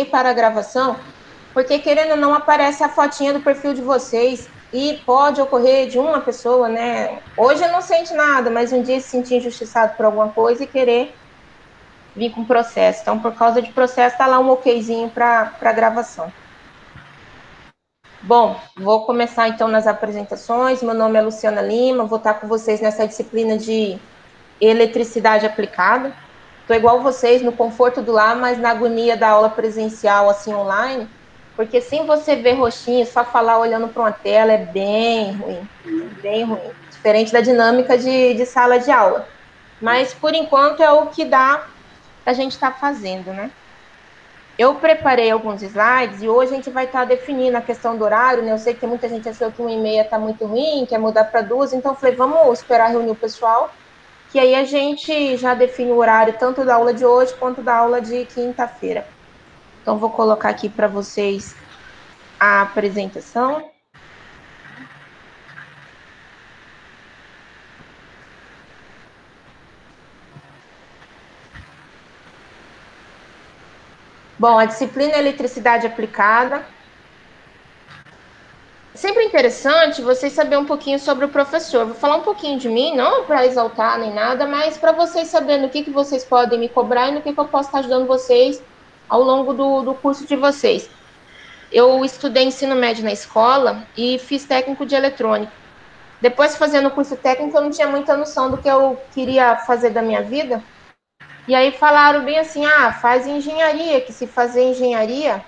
para a gravação, porque querendo ou não aparece a fotinha do perfil de vocês e pode ocorrer de uma pessoa, né? Hoje não sente nada, mas um dia se sentir injustiçado por alguma coisa e querer vir com processo. Então, por causa de processo, tá lá um okzinho para gravação. Bom, vou começar então nas apresentações. Meu nome é Luciana Lima, vou estar com vocês nessa disciplina de eletricidade aplicada. Estou igual vocês, no conforto do lar, mas na agonia da aula presencial, assim, online, porque sem você ver rostinho, só falar olhando para uma tela é bem ruim, diferente da dinâmica de sala de aula. Mas, por enquanto, é o que dá a gente estar fazendo, né? Eu preparei alguns slides e hoje a gente vai estar definindo a questão do horário, né? Eu sei que muita gente achou que 1h30 está muito ruim, quer mudar para 2, então eu falei, vamos esperar reunir o pessoal, que aí a gente já define o horário tanto da aula de hoje quanto da aula de quinta-feira. Então, vou colocar aqui para vocês a apresentação. Bom, a disciplina é eletricidade aplicada. Sempre interessante vocês saberem um pouquinho sobre o professor. Vou falar um pouquinho de mim, não para exaltar nem nada, mas para vocês saberem no que vocês podem me cobrar e no que eu posso estar ajudando vocês ao longo do curso de vocês. Eu estudei ensino médio na escola e fiz técnico de eletrônica. Depois, fazendo o curso técnico, eu não tinha muita noção do que eu queria fazer da minha vida. E aí falaram bem assim, faz engenharia, que se fazer engenharia,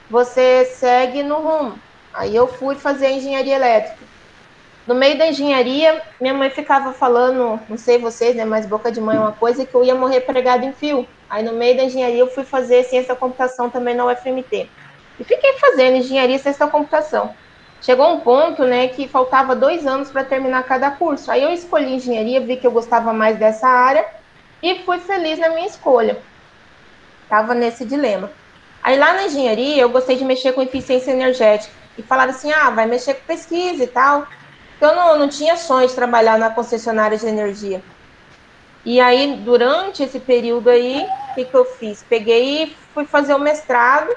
você segue no rumo. Aí eu fui fazer engenharia elétrica. No meio da engenharia, minha mãe ficava falando, não sei vocês, né, mas boca de mãe é uma coisa, que eu ia morrer pregado em fio. Aí no meio da engenharia eu fui fazer ciência da computação também na UFMT. E fiquei fazendo engenharia e ciência da computação. Chegou um ponto, né, que faltava 2 anos para terminar cada curso. Aí eu escolhi engenharia, vi que eu gostava mais dessa área e fui feliz na minha escolha. Tava nesse dilema. Aí lá na engenharia eu gostei de mexer com eficiência energética. E falaram assim, vai mexer com pesquisa e tal. Eu não tinha sonho de trabalhar na concessionária de energia. E aí, durante esse período aí, o que eu fiz? Peguei e fui fazer o mestrado,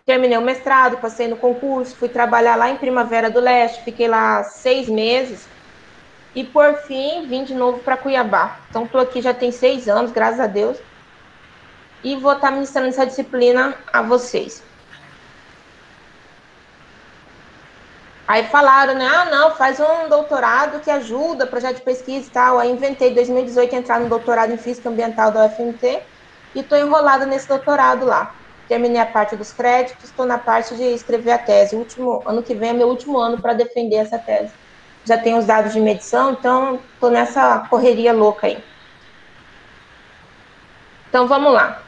terminei o mestrado, passei no concurso, fui trabalhar lá em Primavera do Leste, fiquei lá 6 meses, e por fim, vim de novo para Cuiabá. Então, estou aqui já tem 6 anos, graças a Deus, e vou estar ministrando essa disciplina a vocês. Aí falaram, né? Não, faz um doutorado que ajuda, projeto de pesquisa e tal. Aí inventei, em 2018, entrar no doutorado em Física Ambiental da UFMT e estou enrolada nesse doutorado lá. Terminei a parte dos créditos, estou na parte de escrever a tese. Ano que vem é meu último ano para defender essa tese. Já tenho os dados de medição, então estou nessa correria louca aí. Então vamos lá.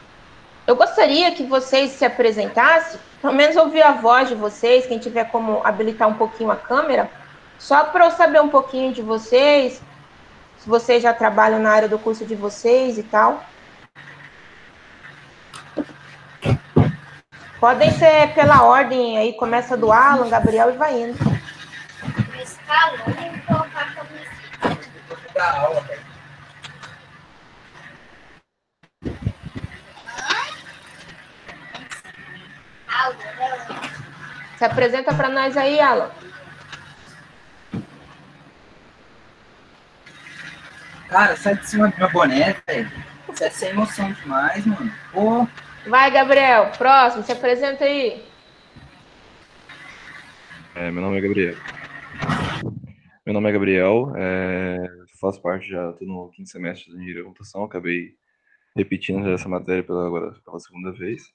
Eu gostaria que vocês se apresentassem, pelo menos ouvir a voz de vocês, quem tiver como habilitar um pouquinho a câmera, só para eu saber um pouquinho de vocês, se vocês já trabalham na área do curso de vocês e tal. Podem ser pela ordem aí, começa do Alan, Gabriel e vai indo. Se apresenta para nós aí, Alan. Cara, sai de cima do meu boné, velho. Você é sem emoção demais, mano. Pô. Vai, Gabriel, próximo, se apresenta aí. Meu nome é Gabriel. Faço parte, já estou no quinto semestre de engenharia da computação, acabei repetindo essa matéria pela segunda vez.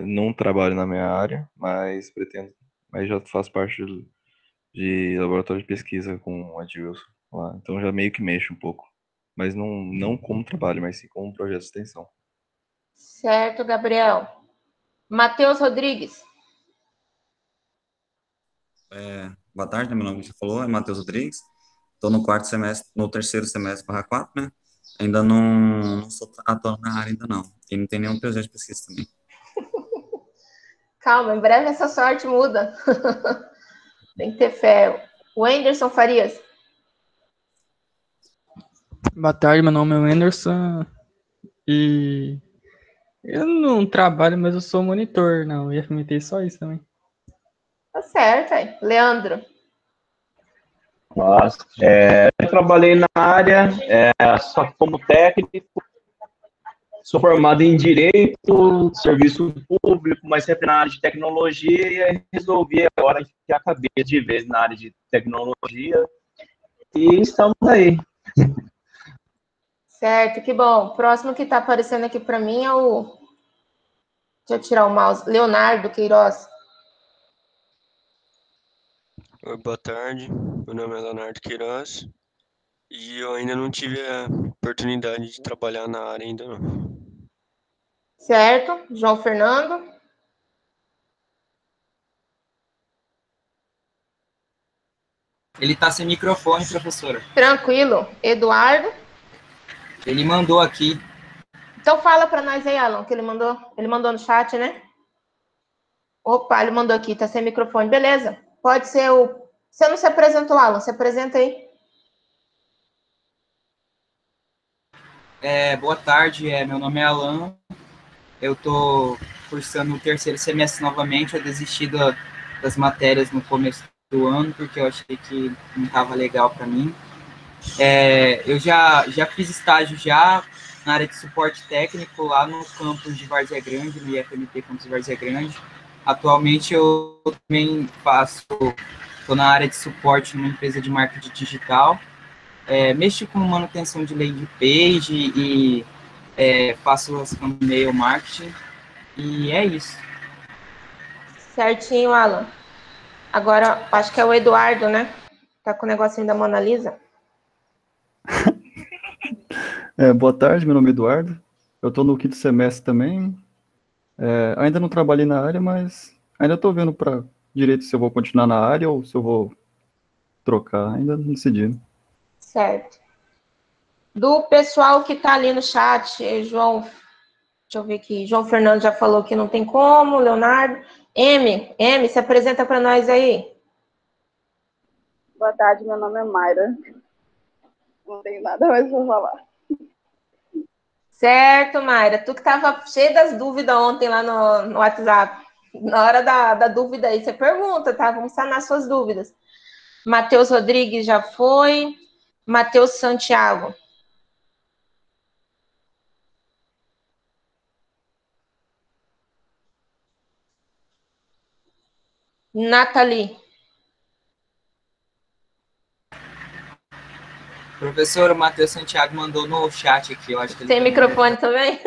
Não trabalho na minha área, mas já faço parte de laboratório de pesquisa com a Adilson lá, então já meio que mexo um pouco, mas não como trabalho, mas sim como projeto de extensão. Certo, Gabriel. Matheus Rodrigues. Boa tarde, meu nome, você falou, é Matheus Rodrigues. Estou no quarto semestre, no terceiro semestre barra 4, né? Ainda não estou atuando na área ainda não. E não tem nenhum projeto de pesquisa também. Calma, em breve essa sorte muda. Tem que ter fé. O Anderson Farias. Boa tarde, meu nome é Anderson e Eu não trabalho, mas eu sou monitor na UFMT, só isso também. Tá certo, aí. Leandro. Nossa, eu trabalhei na área, só que como técnico, sou formado em Direito, Serviço Público, mas sempre na área de tecnologia, e aí resolvi agora enfiar a cabeça de vez na área de tecnologia, e estamos aí. Certo, que bom. O próximo que tá aparecendo aqui para mim é o... Deixa eu tirar o mouse. Leonardo Queiroz. Oi, boa tarde. Meu nome é Leonardo Queiroz e eu ainda não tive a oportunidade de trabalhar na área ainda não. Certo. João Fernando. Ele tá sem microfone, professora. Tranquilo. Eduardo. Ele mandou aqui. Então fala para nós aí, Alan, que ele mandou. Ele mandou no chat, né? Opa, ele mandou aqui, tá sem microfone. Beleza. Pode ser o... Você não se apresentou, Alan. Se apresenta aí. Boa tarde, meu nome é Alan. Eu tô cursando o terceiro semestre novamente. Eu desisti das matérias no começo do ano, porque eu achei que não estava legal para mim. Eu já fiz estágio já na área de suporte técnico lá no campus de Várzea Grande, no IFMT Campus de Várzea Grande. Atualmente eu também estou na área de suporte numa empresa de marketing digital. Mexo com manutenção de landing page e faço as e-mail marketing, e é isso. Certinho, Alan. Agora, acho que é o Eduardo, né? Tá com o negocinho da Mona Lisa. Boa tarde, meu nome é Eduardo. Eu estou no quinto semestre também. Ainda não trabalhei na área, mas ainda estou vendo para direito se eu vou continuar na área ou se eu vou trocar. Ainda não decidi. Certo. Do pessoal que tá ali no chat, João, deixa eu ver aqui, João Fernando já falou que não tem como, Leonardo. M, se apresenta para nós aí. Boa tarde, meu nome é Mayra. Não tenho nada mais para falar. Certo, Mayra. Tu que tava cheia das dúvidas ontem lá no WhatsApp. Na hora da dúvida aí, você pergunta, tá? Vamos sanar suas dúvidas. Matheus Rodrigues já foi. Matheus Santiago. Nathalie. Professor, o Matheus Santiago mandou no chat aqui, eu acho que ele tem microfone também?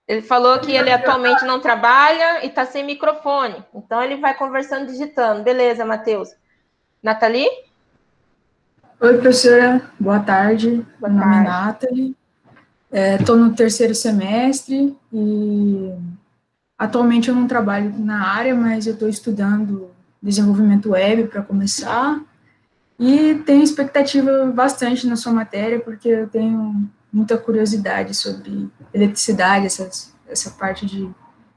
Ele falou que ele atualmente não trabalha e está sem microfone. Então, ele vai conversando, digitando. Beleza, Matheus. Nathalie? Oi, professora. Boa tarde. Boa Meu nome é tarde. Nathalie. Estou no terceiro semestre e atualmente eu não trabalho na área, mas eu estou estudando desenvolvimento web para começar e tenho expectativa bastante na sua matéria, porque eu tenho muita curiosidade sobre eletricidade, essa parte de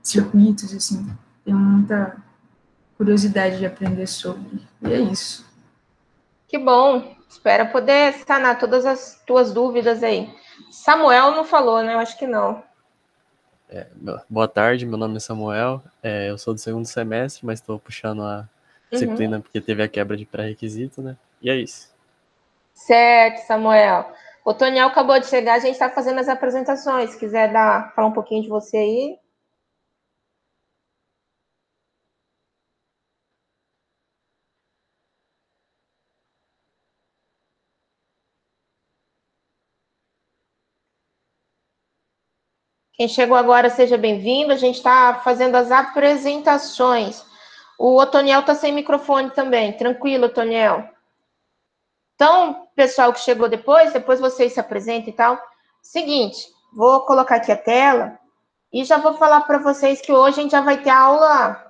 circuitos, assim. Tenho muita curiosidade de aprender sobre. E é isso. Que bom. Espero poder sanar todas as tuas dúvidas aí. Samuel não falou, né? Eu acho que não. Boa tarde, meu nome é Samuel. Eu sou do segundo semestre, mas estou puxando a disciplina porque teve a quebra de pré-requisito, né? E é isso. Certo, Samuel. O Toniel acabou de chegar, a gente está fazendo as apresentações. Se quiser falar um pouquinho de você aí. Quem chegou agora, seja bem-vindo. A gente está fazendo as apresentações. O Otoniel está sem microfone também. Tranquilo, Otoniel. Então, pessoal que chegou depois vocês se apresentam e tal. Seguinte, vou colocar aqui a tela e já vou falar para vocês que hoje a gente já vai ter aula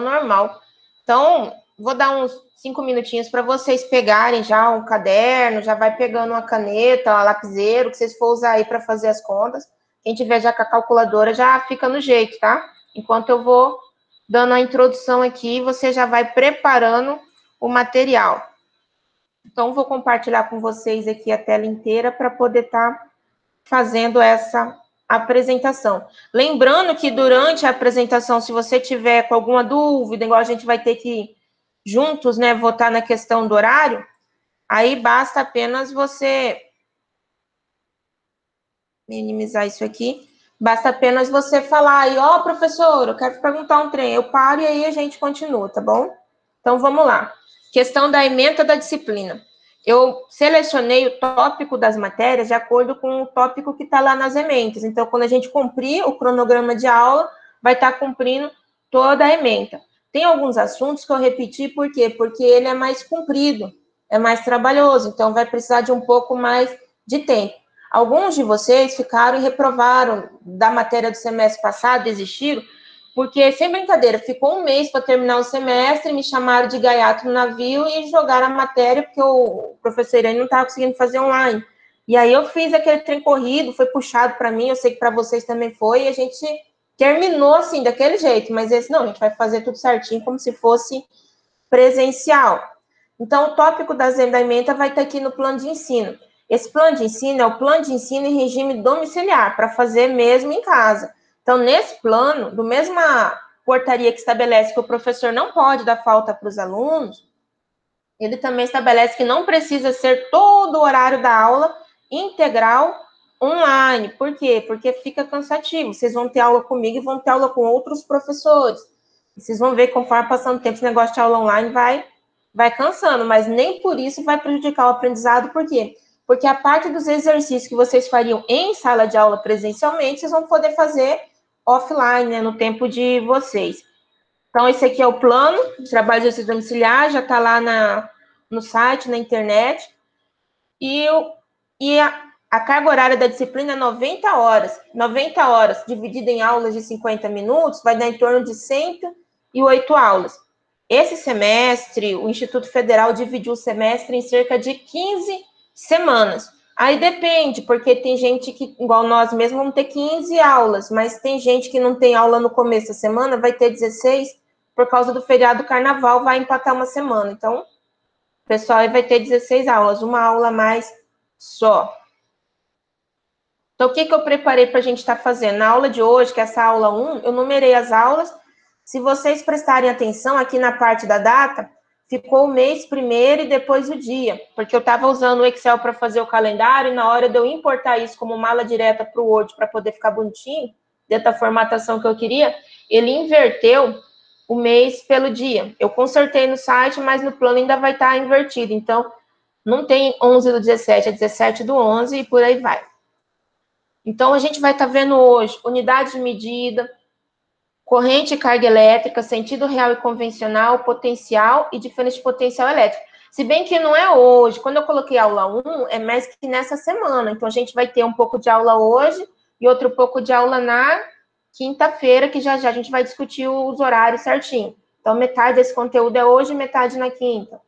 normal. Então, vou dar uns 5 minutinhos para vocês pegarem já um caderno, já vai pegando uma caneta, um lapiseiro, que vocês for usar aí para fazer as contas. Quem tiver já com a calculadora já fica no jeito, tá? Enquanto eu vou dando a introdução aqui, você já vai preparando o material. Então, vou compartilhar com vocês aqui a tela inteira para poder estar fazendo essa apresentação. Lembrando que durante a apresentação, se você tiver com alguma dúvida, igual a gente vai ter que juntos, né, votar na questão do horário, aí basta apenas você minimizar isso aqui, basta apenas você falar aí, ó, professor, eu quero perguntar um trem, eu paro e aí a gente continua, tá bom? Então, vamos lá. Questão da ementa da disciplina. Eu selecionei o tópico das matérias de acordo com o tópico que está lá nas ementas. Então, quando a gente cumprir o cronograma de aula, vai estar cumprindo toda a ementa. Tem alguns assuntos que eu repeti, por quê? Porque ele é mais comprido, é mais trabalhoso, então vai precisar de um pouco mais de tempo. Alguns de vocês ficaram e reprovaram da matéria do semestre passado, desistiram, porque, sem brincadeira, ficou um mês para terminar o semestre, me chamaram de gaiato no navio e jogaram a matéria, porque o professor Irene não estava conseguindo fazer online. E aí eu fiz aquele trem corrido, foi puxado para mim, eu sei que para vocês também foi, e a gente terminou assim, daquele jeito, mas esse não, a gente vai fazer tudo certinho, como se fosse presencial. Então, o tópico da ementa vai estar aqui no plano de ensino. Esse plano de ensino é o plano de ensino em regime domiciliar, para fazer mesmo em casa. Então, nesse plano, do mesma portaria que estabelece que o professor não pode dar falta para os alunos, ele também estabelece que não precisa ser todo o horário da aula integral online. Por quê? Porque fica cansativo. Vocês vão ter aula comigo e vão ter aula com outros professores. E vocês vão ver que conforme passando o tempo, esse negócio de aula online vai cansando, mas nem por isso vai prejudicar o aprendizado. Por quê? Porque a parte dos exercícios que vocês fariam em sala de aula presencialmente, vocês vão poder fazer offline, né, no tempo de vocês. Então, esse aqui é o plano de trabalho de exercício domiciliar, já está lá no site, na internet. E a carga horária da disciplina é 90 horas. 90 horas dividida em aulas de 50 minutos, vai dar em torno de 108 aulas. Esse semestre, o Instituto Federal dividiu o semestre em cerca de 15 semanas. Aí depende, porque tem gente que, igual nós mesmos, vamos ter 15 aulas, mas tem gente que não tem aula no começo da semana, vai ter 16, por causa do feriado do carnaval, vai empatar uma semana. Então, o pessoal aí vai ter 16 aulas, uma aula a mais só. Então, o que eu preparei para a gente estar fazendo? Na aula de hoje, que é essa aula 1, eu numerei as aulas. Se vocês prestarem atenção, aqui na parte da data, ficou o mês primeiro e depois o dia, porque eu estava usando o Excel para fazer o calendário, e na hora de eu importar isso como mala direta para o Word, para poder ficar bonitinho, dentro da formatação que eu queria, ele inverteu o mês pelo dia. Eu consertei no site, mas no plano ainda vai estar invertido. Então, não tem 11 do 17, é 17 do 11 e por aí vai. Então, a gente vai estar vendo hoje unidade de medida, corrente e carga elétrica, sentido real e convencional, potencial e diferença de potencial elétrico. Se bem que não é hoje, quando eu coloquei aula 1, é mais que nessa semana. Então, a gente vai ter um pouco de aula hoje e outro pouco de aula na quinta-feira, que já a gente vai discutir os horários certinho. Então, metade desse conteúdo é hoje e metade na quinta.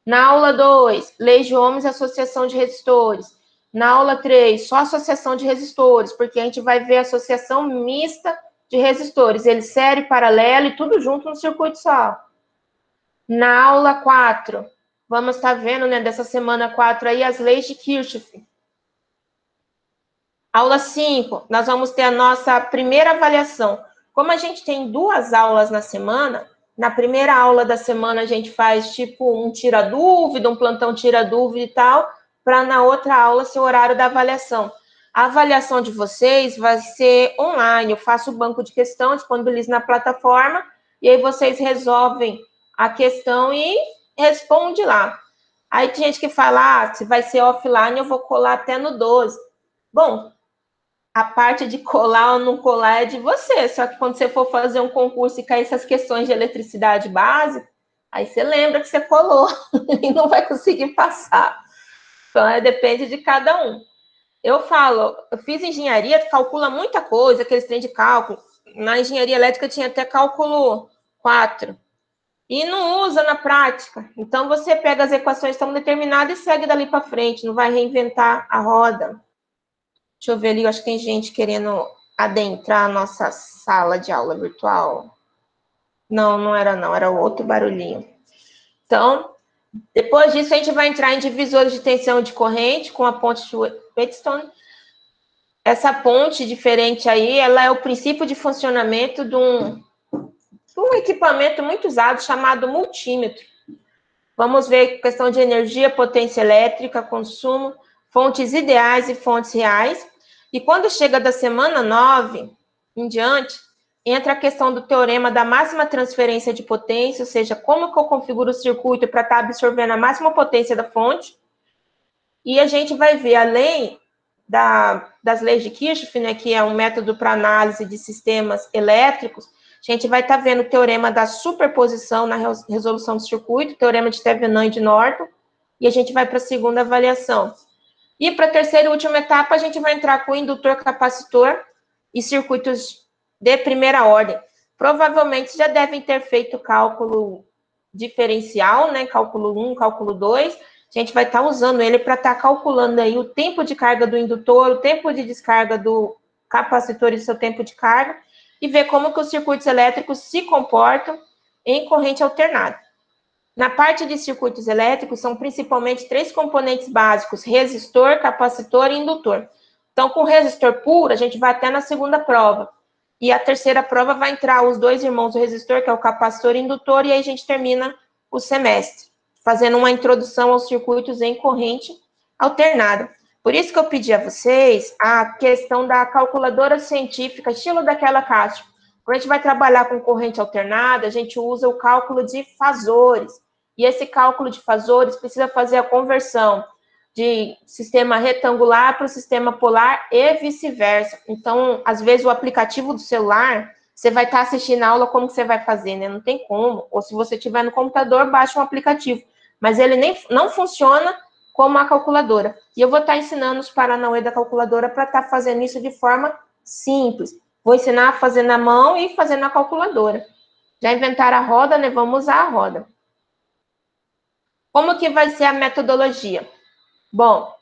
Na aula 2, leis de ohms e associação de resistores. Na aula 3, só associação de resistores, porque a gente vai ver associação mista de resistores, ele série, paralelo e tudo junto no circuito só. Na aula 4, vamos estar vendo, né, dessa semana 4 aí, as leis de Kirchhoff. Aula 5, nós vamos ter a nossa primeira avaliação. Como a gente tem 2 aulas na semana, na primeira aula da semana a gente faz tipo um tira-dúvida, um plantão tira-dúvida e tal, para na outra aula ser o horário da avaliação. A avaliação de vocês vai ser online, eu faço o banco de questão, disponibilizo na plataforma, e aí vocês resolvem a questão e respondem lá. Aí tem gente que fala, se vai ser offline, eu vou colar até no 12. Bom, a parte de colar ou não colar é de você, só que quando você for fazer um concurso e cair essas questões de eletricidade básica, aí você lembra que você colou e não vai conseguir passar. Então, depende de cada um. Eu falo, eu fiz engenharia, calcula muita coisa, aqueles trem de cálculo. Na engenharia elétrica tinha até cálculo 4. E não usa na prática. Então, você pega as equações que estão determinadas e segue dali para frente, não vai reinventar a roda. Deixa eu ver ali, eu acho que tem gente querendo adentrar a nossa sala de aula virtual. Não, não era não, era outro barulhinho. Então, depois disso, a gente vai entrar em divisores de tensão de corrente com a ponte de Wheatstone. essa ponte diferente aí, ela é o princípio de funcionamento de um equipamento muito usado chamado multímetro. Vamos ver questão de energia, potência elétrica, consumo, fontes ideais e fontes reais. E quando chega da semana 9 em diante, entra a questão do teorema da máxima transferência de potência, ou seja, como que eu configuro o circuito para estar absorvendo a máxima potência da fonte. E a gente vai ver, além das leis de Kirchhoff, né, que é um método para análise de sistemas elétricos, a gente vai estar vendo o teorema da superposição na resolução do circuito, teorema de Thevenin e de Norton, e a gente vai para a segunda avaliação. E para a terceira e última etapa, a gente vai entrar com indutor, capacitor e circuitos de primeira ordem. Provavelmente já devem ter feito cálculo diferencial, né, cálculo 1, cálculo 2, a gente vai estar usando ele para estar calculando aí o tempo de carga do indutor, o tempo de descarga do capacitor e seu tempo de carga, e ver como que os circuitos elétricos se comportam em corrente alternada. Na parte de circuitos elétricos, são principalmente 3 componentes básicos: resistor, capacitor e indutor. Então, com resistor puro, a gente vai até na segunda prova. E a terceira prova vai entrar os 2 irmãos do resistor, que é o capacitor e indutor, e aí a gente termina o semestre fazendo uma introdução aos circuitos em corrente alternada. Por isso que eu pedi a vocês a questão da calculadora científica, estilo daquela Castro. Quando a gente vai trabalhar com corrente alternada, a gente usa o cálculo de fasores. E esse cálculo de fasores precisa fazer a conversão de sistema retangular para o sistema polar e vice-versa. Então, às vezes, o aplicativo do celular, você vai estar assistindo a aula, como que você vai fazer, né? Não tem como. Ou se você tiver no computador, baixa um aplicativo. Mas ele não funciona como a calculadora. E eu vou estar ensinando os paranauê da calculadora para estar fazendo isso de forma simples. Vou ensinar a fazer na mão e fazer na calculadora. Já inventaram a roda, né? Vamos usar a roda. Como que vai ser a metodologia? Bom,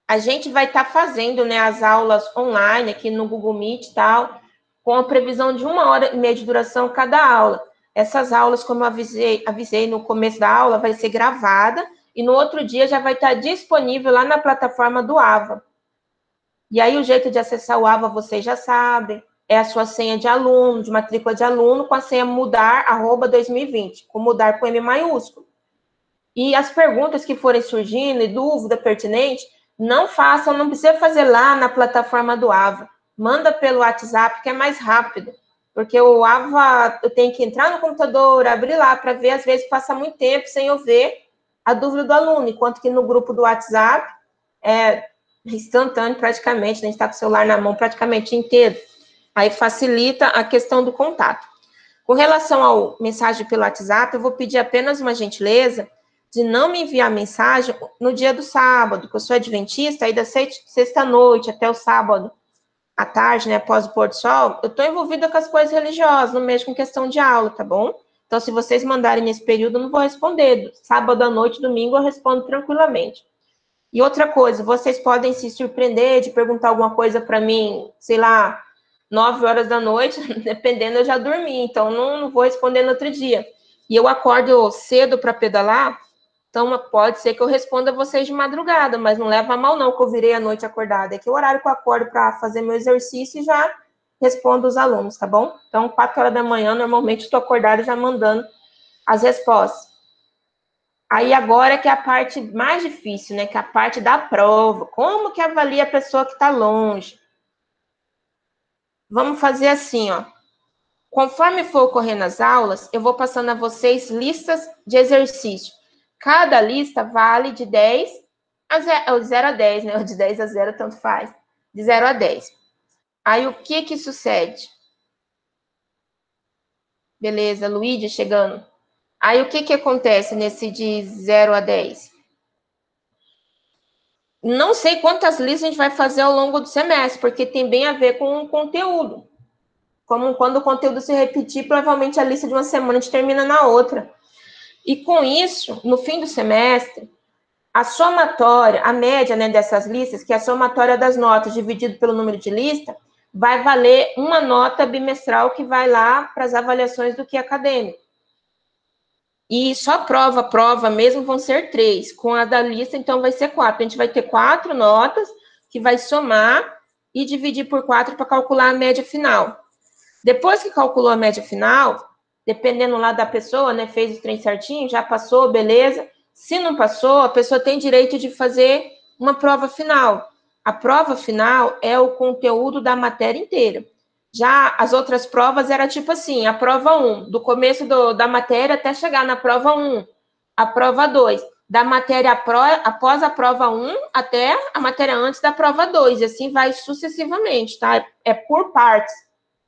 a gente vai estar fazendo, né, as aulas online aqui no Google Meet e tal, com a previsão de 1h30 de duração cada aula. Essas aulas, como eu avisei no começo da aula, vai ser gravada e no outro dia já vai estar disponível lá na plataforma do AVA. E aí o jeito de acessar o AVA vocês já sabem, é a sua senha de aluno, de matrícula de aluno, com a senha mudar, @2020, com mudar com M maiúsculo. E as perguntas que forem surgindo e dúvida pertinente, não façam, não precisa fazer lá na plataforma do AVA. Manda pelo WhatsApp, que é mais rápido. Porque o AVA, eu tenho que entrar no computador, abrir lá para ver, às vezes passa muito tempo sem eu ver a dúvida do aluno, enquanto que no grupo do WhatsApp é instantâneo praticamente, a gente está com o celular na mão praticamente inteiro. Aí facilita a questão do contato. Com relação ao mensagem pelo WhatsApp, eu vou pedir apenas uma gentileza de não me enviar mensagem no dia do sábado, que eu sou adventista, aí da sexta-noite até o sábado à tarde, né, após o pôr do sol, eu estou envolvida com as coisas religiosas, não mexo com questão de aula, tá bom? Então, se vocês mandarem nesse período, eu não vou responder. Sábado à noite, domingo, eu respondo tranquilamente. E outra coisa, vocês podem se surpreender de perguntar alguma coisa para mim, sei lá, 9 horas da noite, dependendo, eu já dormi, então não vou responder no outro dia. E eu acordo cedo para pedalar, então pode ser que eu responda vocês de madrugada, mas não leva a mal não, que eu virei a noite acordada. É que o horário que eu acordo para fazer meu exercício e já respondo os alunos, tá bom? Então, 4 horas da manhã, normalmente estou acordada já mandando as respostas. Aí agora que é a parte mais difícil, né? Que é a parte da prova. Como que avalia a pessoa que está longe? Vamos fazer assim, ó. Conforme for ocorrendo as aulas, eu vou passando a vocês listas de exercício. Cada lista vale de 10 a 0 a 10, né? De 10 a 0, tanto faz. De 0 a 10. Aí, o que sucede? Beleza, Luíde chegando. Aí, o que acontece nesse de 0 a 10? Não sei quantas listas a gente vai fazer ao longo do semestre, porque tem bem a ver com o conteúdo. Como quando o conteúdo se repetir, provavelmente a lista de uma semana a gente termina na outra. E com isso, no fim do semestre, a somatória, a média, né, dessas listas, que é a somatória das notas dividido pelo número de lista, vai valer uma nota bimestral que vai lá para as avaliações do que é acadêmico. E só prova mesmo vão ser 3. Com a da lista, então, vai ser 4. A gente vai ter 4 notas que vai somar e dividir por 4 para calcular a média final. Depois que calculou a média final, dependendo lá da pessoa, né, fez o trem certinho, já passou, beleza. Se não passou, a pessoa tem direito de fazer uma prova final. A prova final é o conteúdo da matéria inteira. Já as outras provas era tipo assim, a prova 1, do começo da matéria até chegar na prova 1, a prova 2, da matéria após a prova 1 até a matéria antes da prova 2, e assim vai sucessivamente, tá? É por partes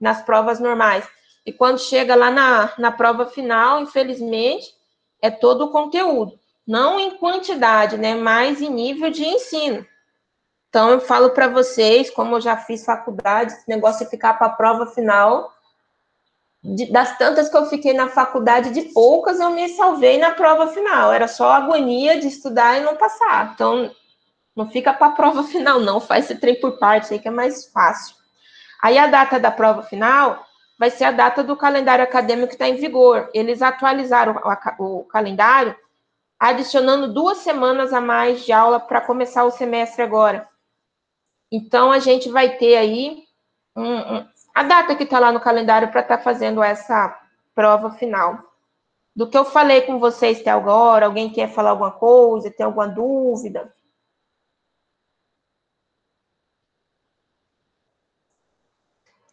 nas provas normais. E quando chega lá na prova final, infelizmente, é todo o conteúdo. Não em quantidade, né? Mas em nível de ensino. Então, eu falo para vocês, como eu já fiz faculdade, esse negócio de ficar para a prova final, das tantas que eu fiquei na faculdade, de poucas eu me salvei na prova final. Era só agonia de estudar e não passar. Então, não fica para a prova final, não. Faz esse trem por partes aí, que é mais fácil. Aí, a data da prova final vai ser a data do calendário acadêmico que está em vigor. Eles atualizaram o calendário, adicionando 2 semanas a mais de aula para começar o semestre agora. Então, a gente vai ter aí a data que está lá no calendário para estar fazendo essa prova final. Do que eu falei com vocês até agora, alguém quer falar alguma coisa, tem alguma dúvida?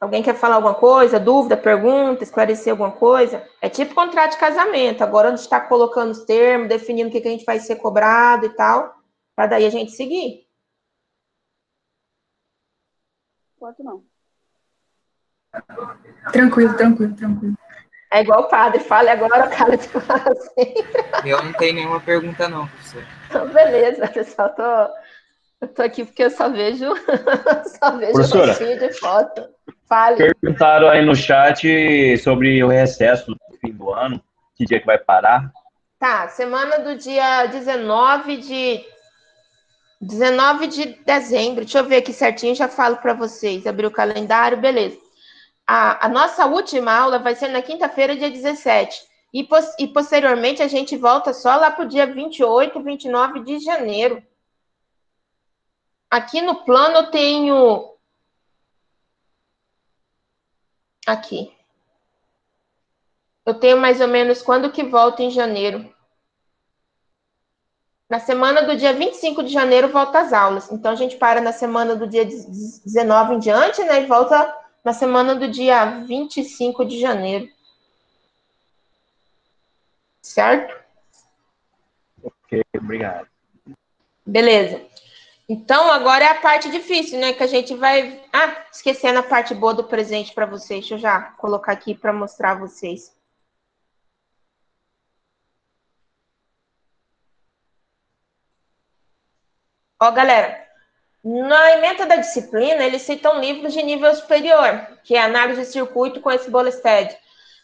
Alguém quer falar alguma coisa, dúvida, pergunta, esclarecer alguma coisa? É tipo contrato de casamento. Agora a gente está colocando os termos, definindo o que a gente vai ser cobrado e tal, para daí a gente seguir. Pode não. Tranquilo. É igual o padre, fale agora, o cara te fala sempre. Eu não tenho nenhuma pergunta, não, professor. Então, beleza, pessoal. Eu tô aqui porque eu só vejo Professora, rostinho de foto. Fale. Perguntaram aí no chat sobre o recesso do fim do ano, que dia que vai parar. Tá, semana do dia 19 de dezembro. Deixa eu ver aqui certinho, já falo para vocês. Abrir o calendário, beleza. A nossa última aula vai ser na quinta-feira, dia 17. E posteriormente a gente volta só lá para o dia 28, 29 de janeiro. Aqui no plano eu tenho... Aqui. Eu tenho mais ou menos quando que volta em janeiro. Na semana do dia 25 de janeiro volta as aulas. Então a gente para na semana do dia 19 em diante, né? E volta na semana do dia 25 de janeiro. Certo? Ok, obrigado. Beleza. Então, agora é a parte difícil, né? Que a gente vai... Ah, esquecendo a parte boa do presente para vocês. Deixa eu já colocar aqui para mostrar a vocês. Ó, galera, na ementa da disciplina, eles citam livros de nível superior, que é Análise de Circuito com esse Bolestad.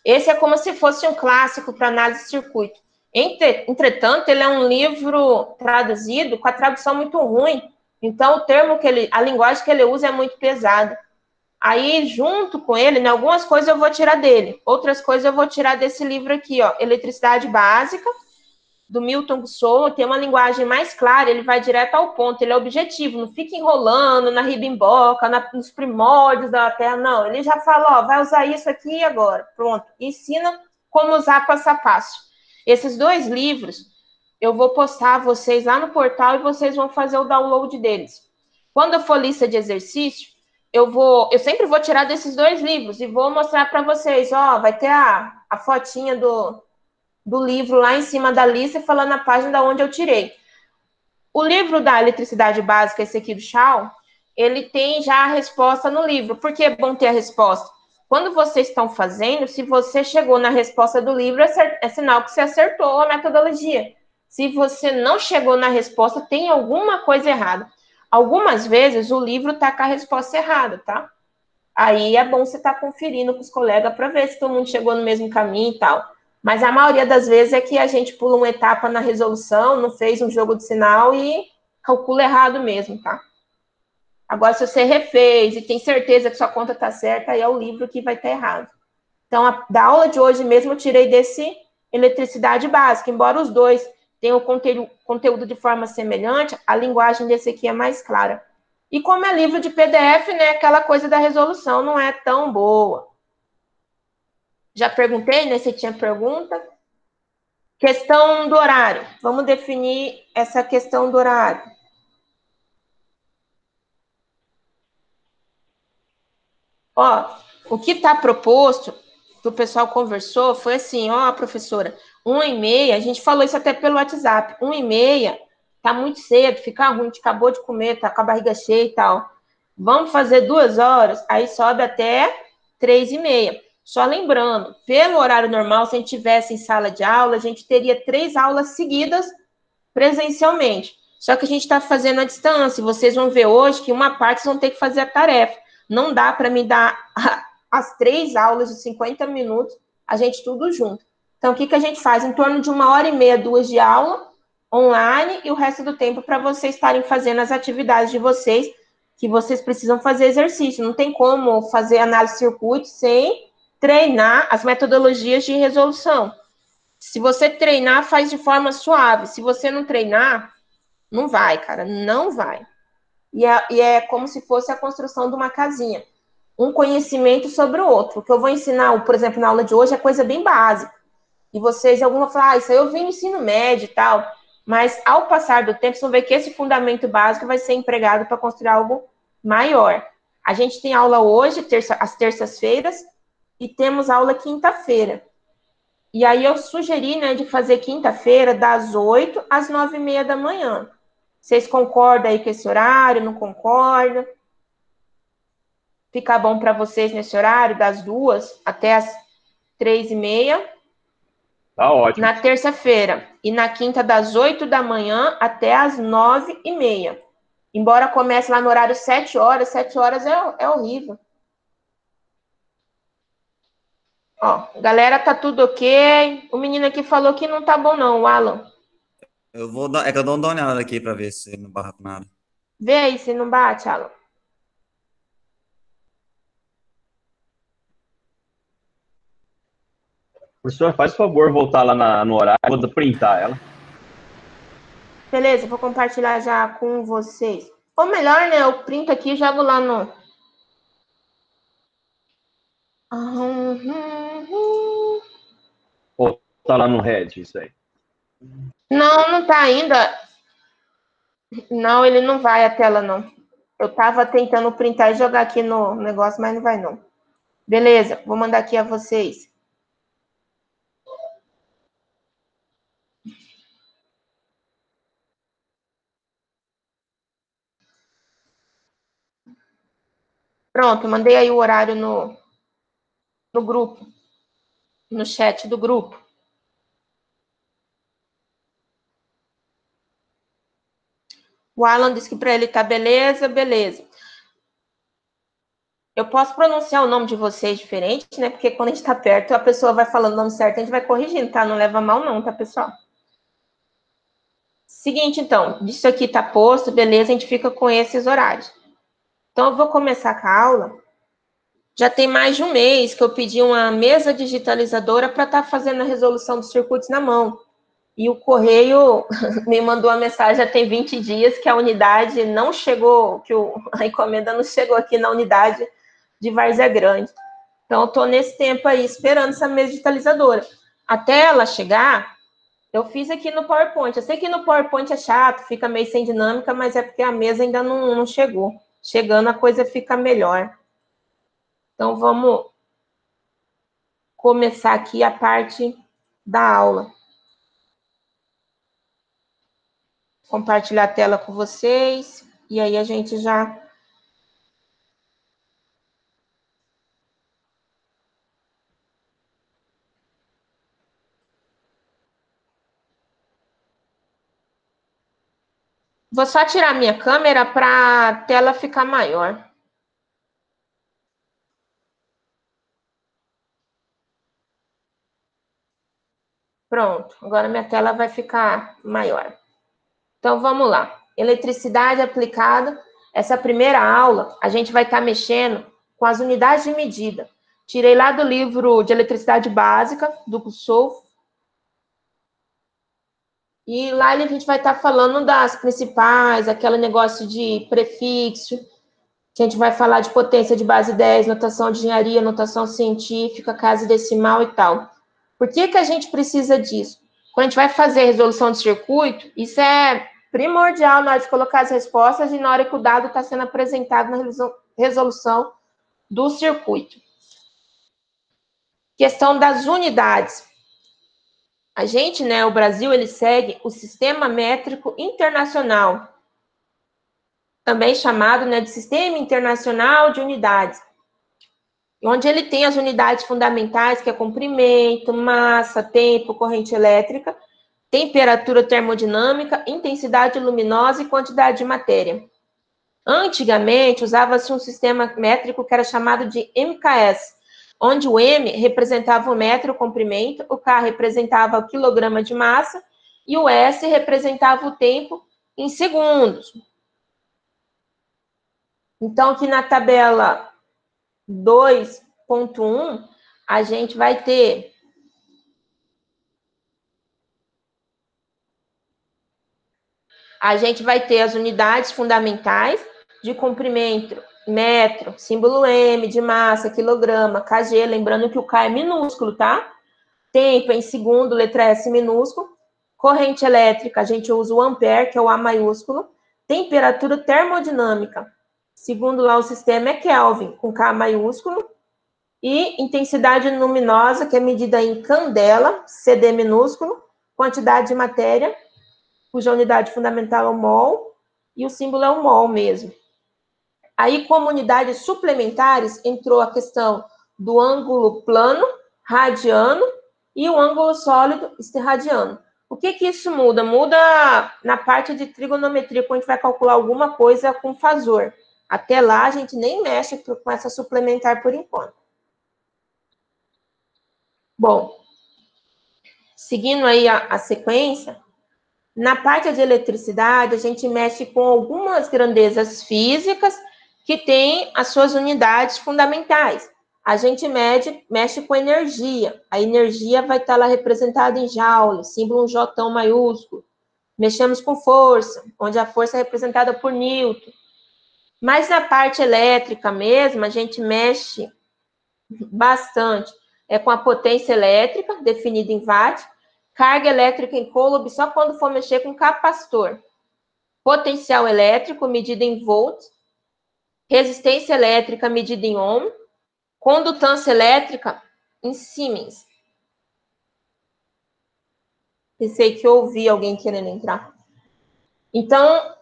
Esse é como se fosse um clássico para análise de circuito. Entretanto, ele é um livro traduzido com a tradução muito ruim. Então, o termo a linguagem que ele usa é muito pesada. Aí, junto com ele, né, algumas coisas eu vou tirar dele. Outras coisas eu vou tirar desse livro aqui, ó, Eletricidade Básica, do Milton Gussow. Tem uma linguagem mais clara, ele vai direto ao ponto, ele é objetivo, não fica enrolando na ribimboca, nos primórdios da Terra, não. Ele já fala, ó, vai usar isso aqui agora, pronto. Ensina como usar passo a passo. Esses 2 livros, eu vou postar a vocês lá no portal e vocês vão fazer o download deles. Quando eu for lista de exercício, eu sempre vou tirar desses 2 livros e vou mostrar para vocês, ó, vai ter a fotinha do livro lá em cima da lista, falando a página da onde eu tirei. O livro da Eletricidade Básica, esse aqui do Shaw, ele tem já a resposta no livro. Por que é bom ter a resposta? Quando vocês estão fazendo, se você chegou na resposta do livro, é sinal que você acertou a metodologia. Se você não chegou na resposta, tem alguma coisa errada. Algumas vezes o livro está com a resposta errada, tá? Aí é bom você estar conferindo com os colegas para ver se todo mundo chegou no mesmo caminho e tal. Mas a maioria das vezes é que a gente pula uma etapa na resolução, não fez um jogo de sinal e calcula errado mesmo, tá? Agora, se você refez e tem certeza que sua conta está certa, aí é o livro que vai estar errado. Então, da aula de hoje mesmo, eu tirei desse Eletricidade Básica. Embora os 2 tenham conteúdo de forma semelhante, a linguagem desse aqui é mais clara. E como é livro de PDF, né, aquela coisa da resolução não é tão boa. Já perguntei, né, se tinha pergunta. Questão do horário. Vamos definir essa questão do horário. Ó, o que está proposto, que o pessoal conversou, foi assim, ó, professora, 1h30, a gente falou isso até pelo WhatsApp, 1h30, tá muito cedo, fica ruim, a gente acabou de comer, tá com a barriga cheia e tal. Vamos fazer 2 horas, aí sobe até 3h30. Só lembrando, pelo horário normal, se a gente tivesse em sala de aula, a gente teria 3 aulas seguidas presencialmente. Só que a gente está fazendo à distância. Vocês vão ver hoje que uma parte vão ter que fazer a tarefa. Não dá para me dar as 3 aulas de 50 minutos, a gente tudo junto. Então, o que, que a gente faz? Em torno de 1h30, 2 de aula, online, e o resto do tempo para vocês estarem fazendo as atividades de vocês, que vocês precisam fazer exercício. Não tem como fazer análise de circuito sem treinar as metodologias de resolução. Se você treinar, faz de forma suave. Se você não treinar, não vai, cara, não vai. E é como se fosse a construção de uma casinha. Um conhecimento sobre o outro. O que eu vou ensinar, por exemplo, na aula de hoje, é coisa bem básica. E vocês, alguns vão falar, isso aí eu vi no ensino médio e tal. Mas, ao passar do tempo, vocês vão ver que esse fundamento básico vai ser empregado para construir algo maior. A gente tem aula hoje, às terças-feiras, e temos aula quinta-feira. E aí eu sugeri, né, de fazer quinta-feira, das 8 às 9h30 da manhã. Vocês concordam aí com esse horário? Não concordam? Fica bom para vocês nesse horário, das 2 até as 3h30? Tá ótimo. Na terça-feira. E na quinta, das 8 da manhã até as 9h30. Embora comece lá no horário 7 horas, 7 horas é horrível. Ó, galera, tá tudo ok. O menino aqui falou que não tá bom não, o Alan. Eu vou dar, é que eu dou uma olhada aqui para ver se não barra com nada. Vê aí se não bate, Alan. Professor, faz favor voltar lá no horário, vou printar ela. Beleza, vou compartilhar já com vocês. Ou melhor, né, eu printo aqui e jogo lá no... Ou tá lá no Red, isso aí. Não, não tá ainda. Não, ele não vai a tela, não. Eu tava tentando printar e jogar aqui no negócio, mas não vai, não. Beleza, vou mandar aqui a vocês. Pronto, mandei aí o horário no grupo. No chat do grupo. O Alan disse que para ele tá beleza, beleza. Eu posso pronunciar o nome de vocês diferente, né? Porque quando a gente tá perto, a pessoa vai falando o nome certo, a gente vai corrigindo, tá? Não leva mal não, tá, pessoal? Seguinte, então, isso aqui tá posto, beleza, a gente fica com esses horários. Então, eu vou começar com a aula. Já tem mais de um mês que eu pedi uma mesa digitalizadora para estar fazendo a resolução dos circuitos na mão. E o correio me mandou uma mensagem, já tem 20 dias, que a unidade não chegou, que a encomenda não chegou aqui na unidade de Várzea Grande. Então, eu estou nesse tempo aí, esperando essa mesa digitalizadora. Até ela chegar, eu fiz aqui no PowerPoint. Eu sei que no PowerPoint é chato, fica meio sem dinâmica, mas é porque a mesa ainda não chegou. Chegando, a coisa fica melhor. Então, vamos começar aqui a parte da aula. Compartilhar a tela com vocês. E aí a gente já... Vou só tirar minha câmera para a tela ficar maior. Pronto, agora minha tela vai ficar maior. Então, vamos lá. Eletricidade aplicada. Essa primeira aula, a gente vai estar mexendo com as unidades de medida. Tirei lá do livro de eletricidade básica, do Gussow. E lá a gente vai estar falando das principais, aquele negócio de prefixo, que a gente vai falar de potência de base 10, notação de engenharia, notação científica, casa decimal e tal. Por que que a gente precisa disso? Quando a gente vai fazer a resolução de circuito, isso é primordial na hora de colocar as respostas e na hora que o dado está sendo apresentado na resolução do circuito. Questão das unidades. A gente, né, o Brasil, ele segue o Sistema Métrico Internacional, também chamado, né, de Sistema Internacional de Unidades, onde ele tem as unidades fundamentais, que é comprimento, massa, tempo, corrente elétrica, temperatura termodinâmica, intensidade luminosa e quantidade de matéria. Antigamente, usava-se um sistema métrico que era chamado de MKS, onde o M representava o metro, o comprimento, o K representava o quilograma de massa e o S representava o tempo em segundos. Então, aqui na tabela 2.1, a gente vai ter as unidades fundamentais de comprimento, metro, símbolo M, de massa, quilograma, kg, lembrando que o K é minúsculo, tá? Tempo em segundo, letra S minúsculo. Corrente elétrica, a gente usa o ampere, que é o A maiúsculo. Temperatura termodinâmica, segundo lá o sistema, é Kelvin, com K maiúsculo. E intensidade luminosa, que é medida em candela, CD minúsculo. Quantidade de matéria, cuja unidade fundamental é o mol, e o símbolo é o mol mesmo. Aí, como unidades suplementares, entrou a questão do ângulo plano, radiano, e o ângulo sólido, esterradiano. O que que isso muda? Muda na parte de trigonometria, quando a gente vai calcular alguma coisa com fasor. Até lá, a gente nem mexe com essa suplementar por enquanto. Bom, seguindo aí a sequência, na parte de eletricidade, a gente mexe com algumas grandezas físicas que têm as suas unidades fundamentais. A gente mexe com energia. A energia vai estar lá representada em joules, símbolo J maiúsculo. Mexemos com força, onde a força é representada por Newton. Mas na parte elétrica mesmo, a gente mexe bastante. É com a potência elétrica, definida em watt, carga elétrica em coulomb, só quando for mexer com capacitor. Potencial elétrico, medida em volts. Resistência elétrica, medida em ohm. Condutância elétrica, em Siemens. Pensei que eu ouvi alguém querendo entrar. Então,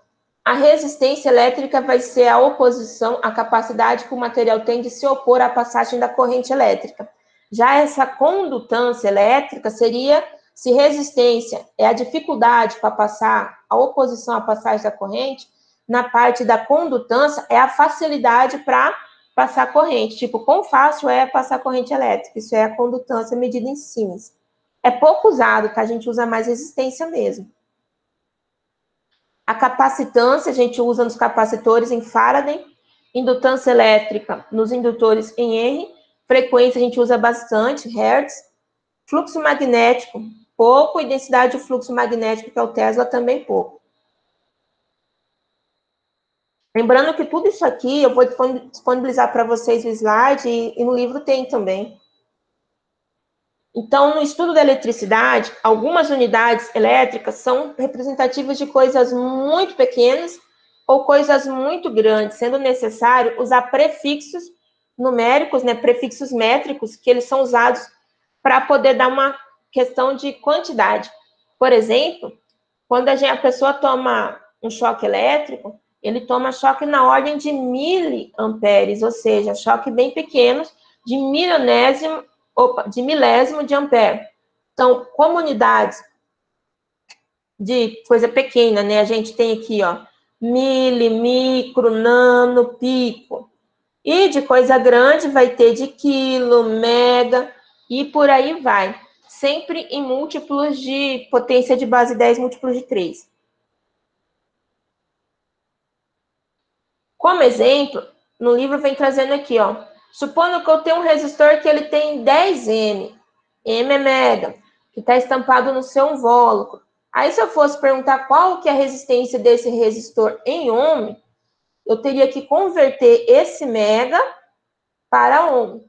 a resistência elétrica vai ser a oposição, a capacidade que o material tem de se opor à passagem da corrente elétrica. Já essa condutância elétrica seria, se resistência é a dificuldade para passar, a oposição à passagem da corrente, na parte da condutância é a facilidade para passar corrente. Tipo, quão fácil é passar corrente elétrica? Isso é a condutância medida em Siemens. É pouco usado, tá? A gente usa mais resistência mesmo. A capacitância a gente usa nos capacitores em Faraday, indutância elétrica nos indutores em R, frequência a gente usa bastante, Hertz, fluxo magnético, pouco, e densidade de fluxo magnético, que é o Tesla, também pouco. Lembrando que tudo isso aqui eu vou disponibilizar para vocês o slide e no livro tem também. Então, no estudo da eletricidade, algumas unidades elétricas são representativas de coisas muito pequenas ou coisas muito grandes, sendo necessário usar prefixos numéricos, né, prefixos métricos, que eles são usados para poder dar uma questão de quantidade. Por exemplo, quando a pessoa toma um choque elétrico, ele toma choque na ordem de miliamperes, ou seja, choque bem pequenos, de milésimo de ampere. Então, como unidades de coisa pequena, né? A gente tem aqui, ó, mili, micro, nano, pico. E de coisa grande vai ter de quilo, mega e por aí vai. Sempre em múltiplos de potência de base 10, múltiplos de 3. Como exemplo, no livro vem trazendo aqui, ó. Supondo que eu tenho um resistor que ele tem 10 M. M é mega, que está estampado no seu invólucro. Aí, se eu fosse perguntar qual que é a resistência desse resistor em ohm, eu teria que converter esse mega para ohm.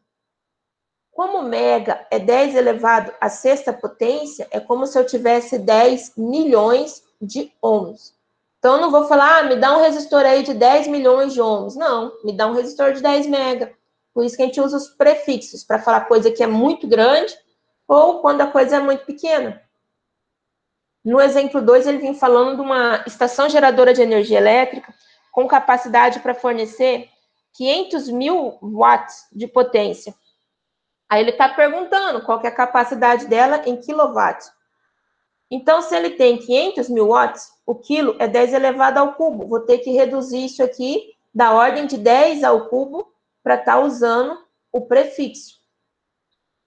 Como mega é 10 elevado à sexta potência, é como se eu tivesse 10 milhões de ohms. Então, eu não vou falar, me dá um resistor aí de 10 milhões de ohms. Não, me dá um resistor de 10 mega. Por isso que a gente usa os prefixos, para falar coisa que é muito grande ou quando a coisa é muito pequena. No exemplo 2, ele vem falando de uma estação geradora de energia elétrica com capacidade para fornecer 500 mil watts de potência. Aí ele está perguntando qual que é a capacidade dela em quilowatts. Então, se ele tem 500 mil watts, o quilo é 10 elevado ao cubo. Vou ter que reduzir isso aqui da ordem de 10 ao cubo para estar usando o prefixo.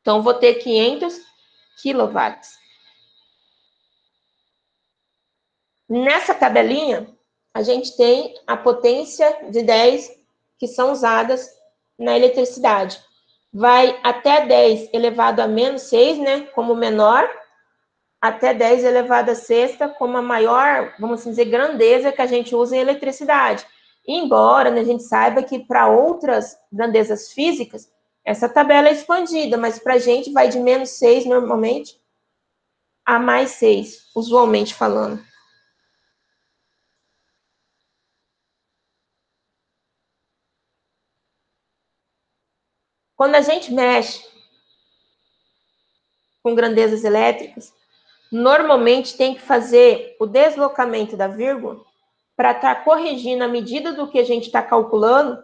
Então, vou ter 500 quilowatts. Nessa tabelinha, a gente tem a potência de 10 que são usadas na eletricidade. Vai até 10 elevado a menos 6, né, como menor, até 10 elevado a sexta como a maior, vamos dizer, grandeza que a gente usa em eletricidade. Embora, né, a gente saiba que para outras grandezas físicas, essa tabela é expandida, mas para a gente vai de menos 6 normalmente a mais 6, usualmente falando. Quando a gente mexe com grandezas elétricas, normalmente tem que fazer o deslocamento da vírgula para estar corrigindo a medida do que a gente está calculando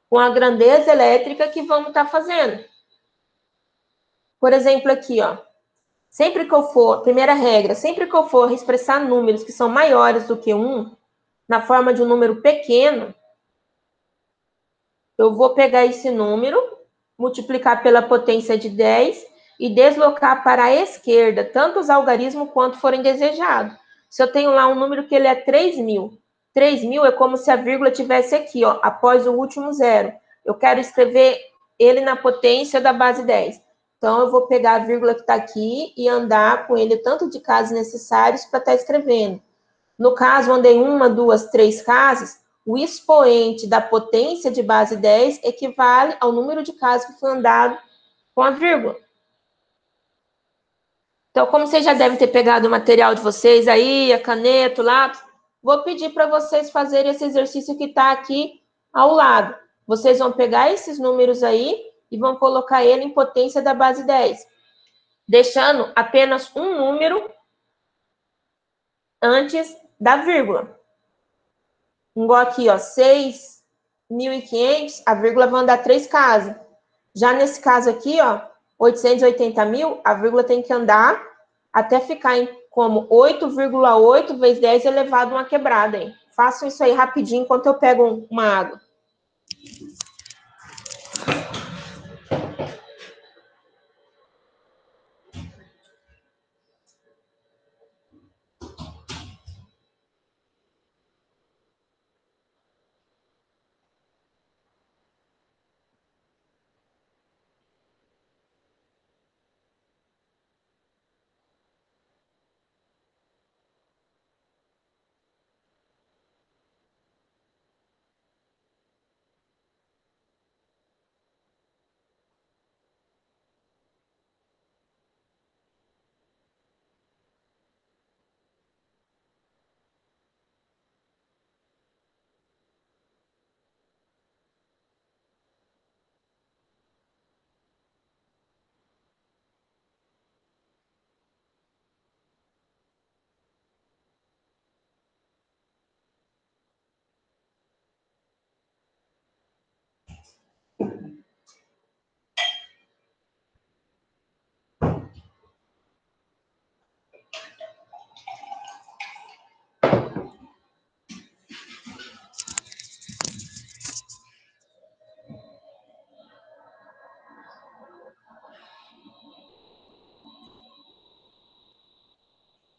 com a grandeza elétrica que vamos estar fazendo. Por exemplo, aqui, ó. Sempre que eu for, primeira regra, sempre que eu for expressar números que são maiores do que 1, na forma de um número pequeno, eu vou pegar esse número, multiplicar pela potência de 10 e deslocar para a esquerda, tanto os algarismos quanto forem desejados. Se eu tenho lá um número que ele é 3.000, 3.000 é como se a vírgula tivesse aqui, ó, após o último zero. Eu quero escrever ele na potência da base 10. Então, eu vou pegar a vírgula que está aqui e andar com ele tanto de casas necessários para estar escrevendo. No caso, andei 1, 2, 3 casas, o expoente da potência de base 10 equivale ao número de casas que foi andado com a vírgula. Então, como vocês já devem ter pegado o material de vocês aí, a caneta, o lápis, vou pedir para vocês fazerem esse exercício que está aqui ao lado. Vocês vão pegar esses números aí e vão colocar ele em potência da base 10, deixando apenas um número antes da vírgula. Igual aqui, ó, 6.500, a vírgula vai andar 3 casas. Já nesse caso aqui, ó, 880.000, a vírgula tem que andar até ficar em como 8,8 vezes 10 elevado a uma quebrada. Hein? Façam isso aí rapidinho enquanto eu pego uma água.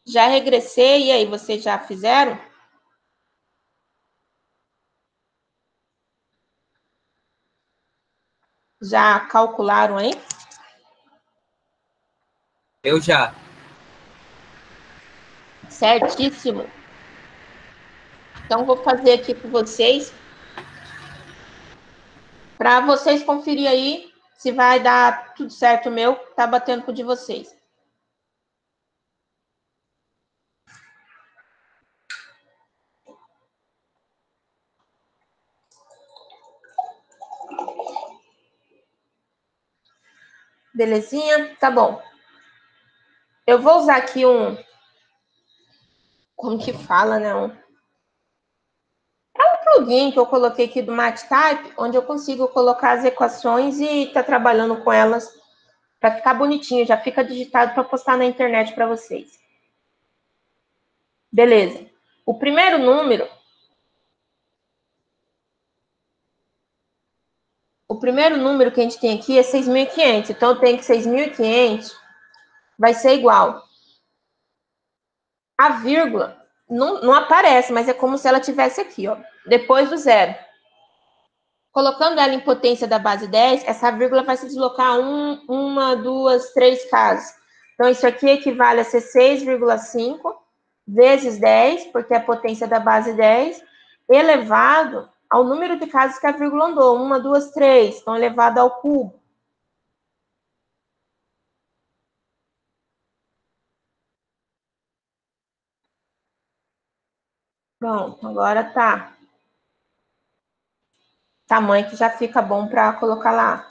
Já regressei, e aí, vocês já fizeram? Já calcularam aí? Eu já. Certíssimo. Então, vou fazer aqui para vocês, para vocês conferir aí se vai dar tudo certo o meu, tá batendo com o de vocês. Belezinha? Tá bom. Eu vou usar aqui como que fala, né? É um plugin que eu coloquei aqui do MathType, onde eu consigo colocar as equações e tá trabalhando com elas para ficar bonitinho, já fica digitado para postar na internet para vocês. Beleza. O primeiro número que a gente tem aqui é 6.500. Então, eu tenho que 6.500 vai ser igual. A vírgula não aparece, mas é como se ela tivesse aqui, ó, depois do zero. Colocando ela em potência da base 10, essa vírgula vai se deslocar uma, duas, três casas. Então, isso aqui equivale a ser 6,5 vezes 10, porque é a potência da base 10, elevado ao número de casas que a vírgula andou. Uma, duas, três. Então, elevado ao cubo. Pronto, agora tá. Tamanho que já fica bom para colocar lá.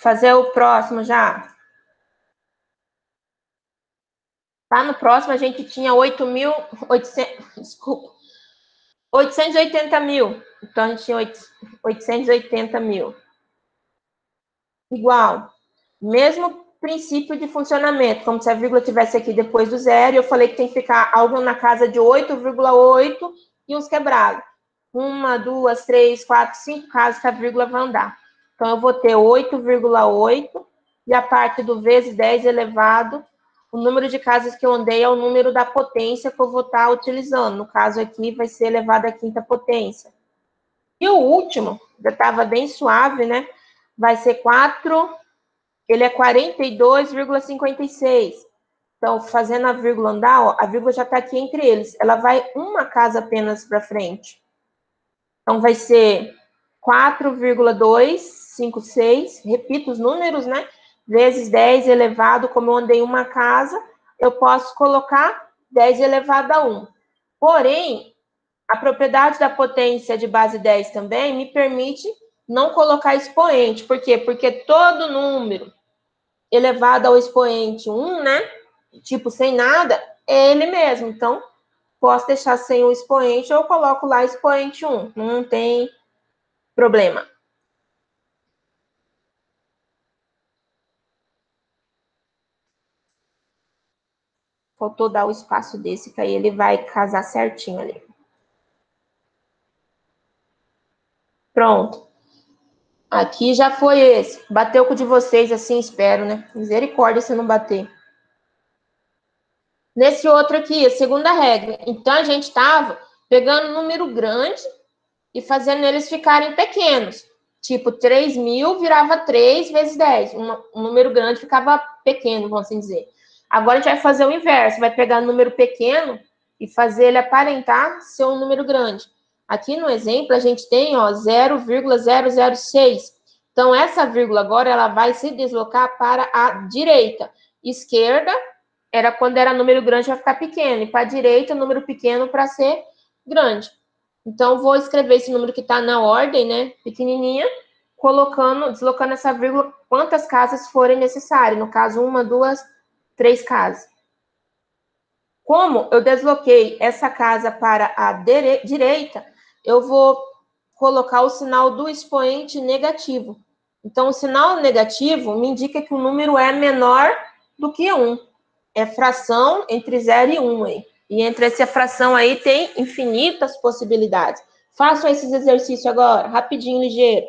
Fazer o próximo já. Tá, no próximo a gente tinha 880 mil. Então, a gente tinha 880 mil. Igual. Mesmo princípio de funcionamento, como se a vírgula tivesse aqui depois do zero, eu falei que tem que ficar algo na casa de 8,8 e uns quebrados. Uma, duas, três, quatro, cinco casas que a vírgula vai andar. Então, eu vou ter 8,8 e a parte do vezes 10 elevado, o número de casas que eu andei é o número da potência que eu vou estar utilizando. No caso aqui, vai ser elevado à quinta potência. E o último, já estava bem suave, né? Vai ser 4, ele é 42,56. Então, fazendo a vírgula andar, ó, a vírgula já está aqui entre eles. Ela vai uma casa apenas para frente. Então, vai ser 4,256, repito os números, né? Vezes 10 elevado, como eu andei uma casa, eu posso colocar 10 elevado a 1. Porém, a propriedade da potência de base 10 também me permite não colocar expoente. Por quê? Porque todo número elevado ao expoente 1, né? Tipo, sem nada, é ele mesmo. Então, posso deixar sem o expoente ou eu coloco lá expoente 1. Não tem problema. Faltou dar o espaço desse, que aí ele vai casar certinho ali. Pronto. Aqui já foi esse. Bateu com o de vocês, assim, espero, né? Misericórdia se não bater. Nesse outro aqui, a segunda regra. Então, a gente estava pegando um número grande e fazendo eles ficarem pequenos. Tipo, 3.000 virava 3 vezes 10. Um número grande ficava pequeno, vamos assim dizer. Agora, a gente vai fazer o inverso. Vai pegar um número pequeno e fazer ele aparentar ser um número grande. Aqui no exemplo, a gente tem, ó, 0,006. Então, essa vírgula agora, ela vai se deslocar para a direita. Esquerda era quando era número grande vai ficar pequeno. E para a direita, número pequeno para ser grande. Então, vou escrever esse número que está na ordem, né, pequenininha, deslocando essa vírgula quantas casas forem necessárias. No caso, uma, duas, três casas. Como eu desloquei essa casa para a direita, eu vou colocar o sinal do expoente negativo. Então, o sinal negativo me indica que o número é menor do que 1. É fração entre 0 e 1 aí. E entre essa fração aí tem infinitas possibilidades. Façam esses exercícios agora, rapidinho, ligeiro.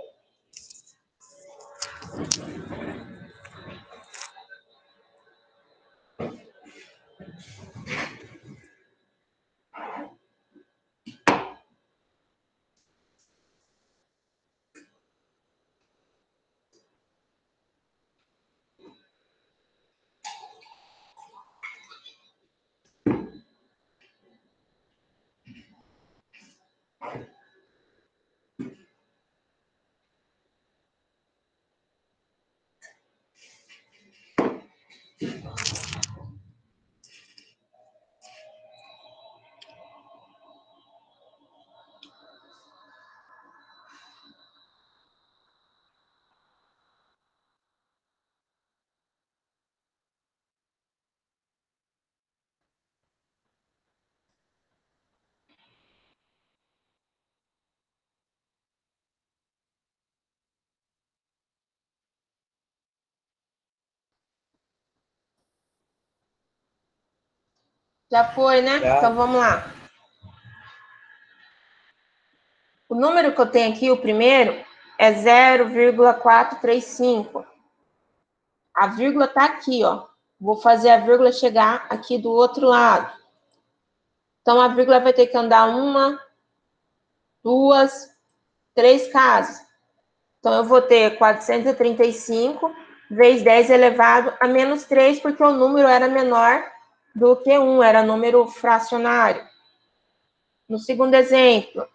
Já foi, né? Já. Então vamos lá. O número que eu tenho aqui, o primeiro, é 0,435. A vírgula está aqui, ó. Vou fazer a vírgula chegar aqui do outro lado. Então, a vírgula vai ter que andar 1, 2, 3 casas. Então, eu vou ter 435 vezes 10 elevado a menos 3, porque o número era menor do que 1, era número fracionário. No segundo exemplo,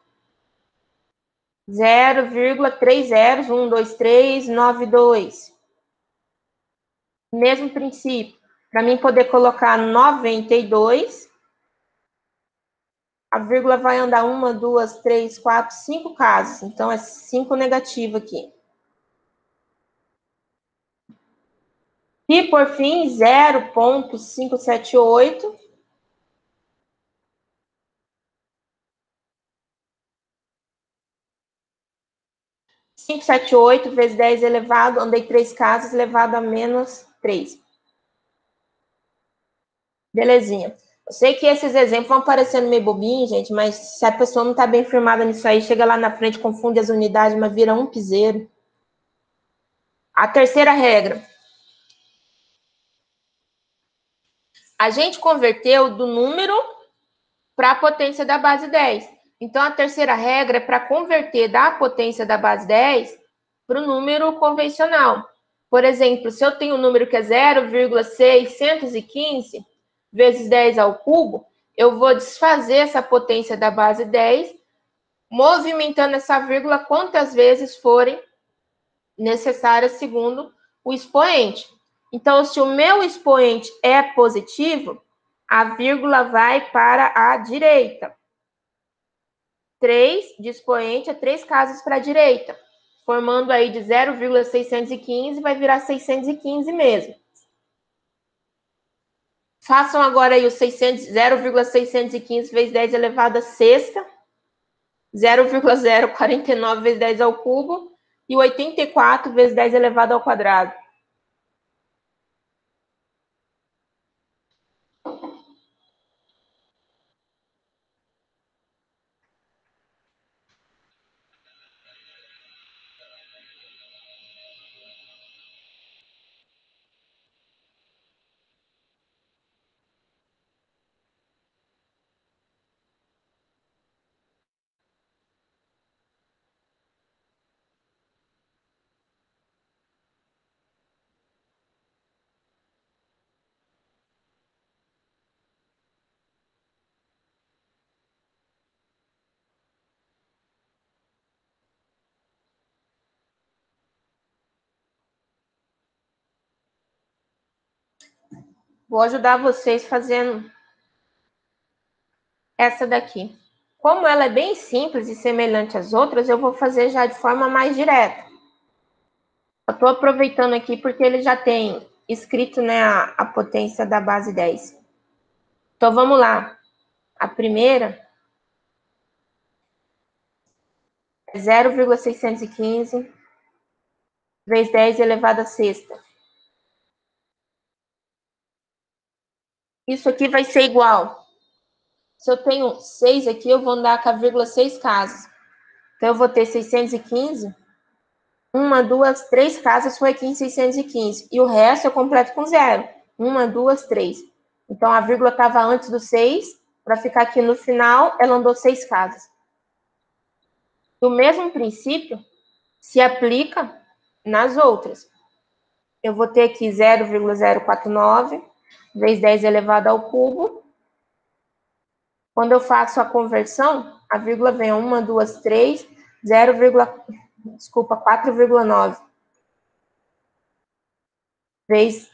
0,3012392. Mesmo princípio. Para mim poder colocar 92, a vírgula vai andar 1, 2, 3, 4, 5 casas. Então, é 5 negativo aqui. E, por fim, 0,578. vezes 10 elevado, andei 3 casas, elevado a menos 3. Belezinha. Eu sei que esses exemplos vão parecendo meio bobinhos, gente, mas se a pessoa não está bem firmada nisso aí, chega lá na frente, confunde as unidades, mas vira um piseiro. A terceira regra. A gente converteu do número para a potência da base 10. Então, a terceira regra é para converter da potência da base 10 para o número convencional. Por exemplo, se eu tenho um número que é 0,615 vezes 10 ao cubo, eu vou desfazer essa potência da base 10, movimentando essa vírgula quantas vezes forem necessárias segundo o expoente. Então, se o meu expoente é positivo, a vírgula vai para a direita. 3 de expoente é 3 casas para a direita, formando aí de 0,615, vai virar 615 mesmo. Façam agora aí o 0,615 vezes 10 elevado a sexta, 0,049 vezes 10 ao cubo e 84 vezes 10 elevado ao quadrado. Vou ajudar vocês fazendo essa daqui. Como ela é bem simples e semelhante às outras, eu vou fazer já de forma mais direta. Eu estou aproveitando aqui porque ele já tem escrito, né, a potência da base 10. Então, vamos lá. A primeira é 0,615 vezes 10 elevado a sexta. Isso aqui vai ser igual. Se eu tenho 6 aqui, eu vou andar com a vírgula 6 casas. Então, eu vou ter 615. 1, 2, 3 casas foi aqui em 615. E o resto eu completo com 0. 1, 2, 3. Então, a vírgula estava antes do 6. Para ficar aqui no final, ela andou 6 casas. O mesmo princípio se aplica nas outras. Eu vou ter aqui 0,049 vezes 10 elevado ao cubo. Quando eu faço a conversão, a vírgula vem 1, 2, 3, 4,9 vezes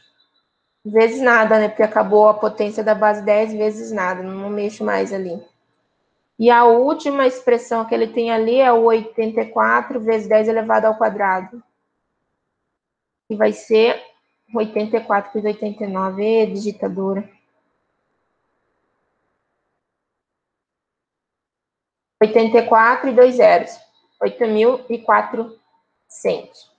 vezes nada, né? Porque acabou a potência da base 10 vezes nada, não mexo mais ali. E a última expressão que ele tem ali é o 84 vezes 10 elevado ao quadrado. Que vai ser 84 vezes 89, digitadora. 84 e 2 zeros. 8.400.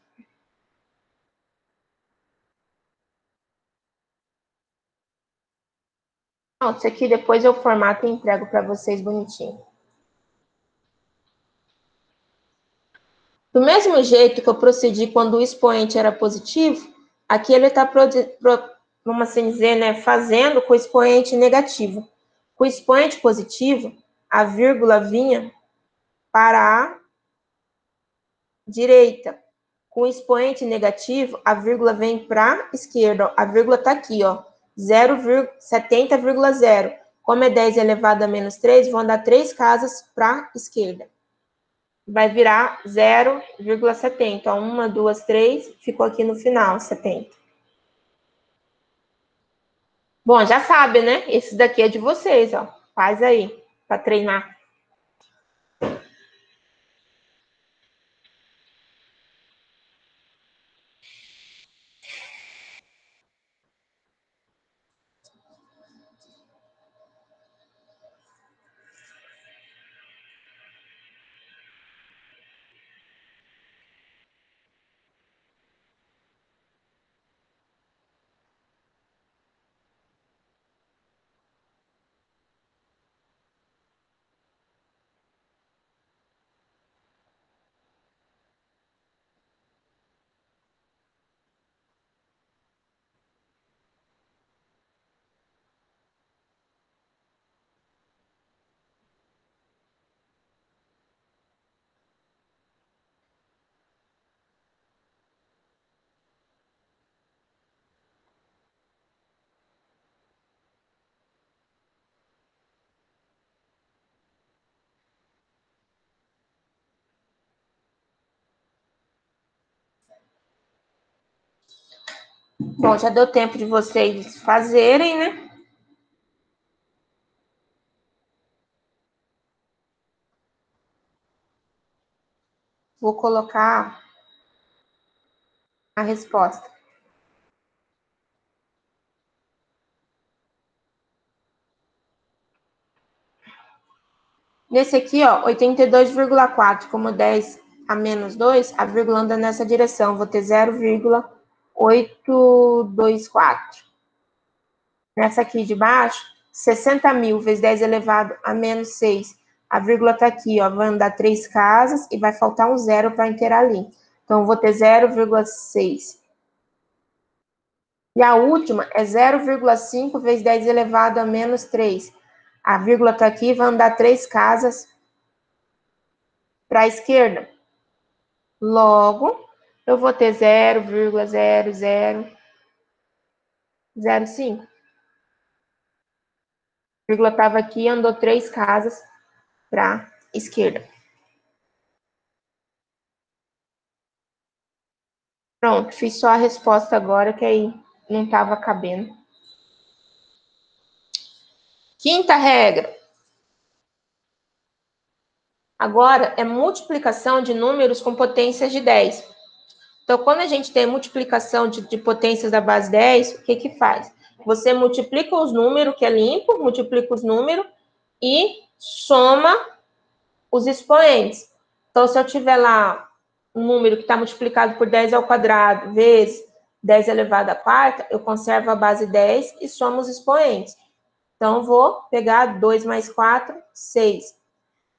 Não, isso aqui depois eu formato e entrego para vocês bonitinho. Do mesmo jeito que eu procedi quando o expoente era positivo, aqui ele está, vamos assim dizer, né, fazendo com o expoente negativo. Com o expoente positivo, a vírgula vinha para a direita. Com o expoente negativo, a vírgula vem para a esquerda. A vírgula está aqui, ó, 70,0. Como é 10 elevado a menos 3, vão dar 3 casas para a esquerda. Vai virar 0,70. 1, 2, 3, ficou aqui no final, 70. Bom, já sabe, né? Esse daqui é de vocês, ó. Faz aí, para treinar. Bom, já deu tempo de vocês fazerem, né? Vou colocar a resposta. Nesse aqui, ó, 82,4, como 10 a menos 2, a vírgula anda nessa direção. Vou ter 0,824. Nessa aqui de baixo, 60.000 vezes 10 elevado a menos 6. A vírgula tá aqui, ó, vai andar 3 casas e vai faltar um zero para inteirar ali. Então, vou ter 0,6. E a última é 0,5 vezes 10 elevado a menos 3. A vírgula tá aqui, vai andar 3 casas para a esquerda. Logo, eu vou ter 0,0005. A vírgula estava aqui, andou 3 casas para a esquerda. Pronto, fiz só a resposta agora, que aí não estava cabendo. Quinta regra. Agora, é multiplicação de números com potências de 10. Então, quando a gente tem multiplicação de potências da base 10, o que que faz? Você multiplica os números, que é limpo, multiplica os números e soma os expoentes. Então, se eu tiver lá um número que está multiplicado por 10 ao quadrado vezes 10 elevado à quarta, eu conservo a base 10 e somo os expoentes. Então, vou pegar 2 mais 4, 6.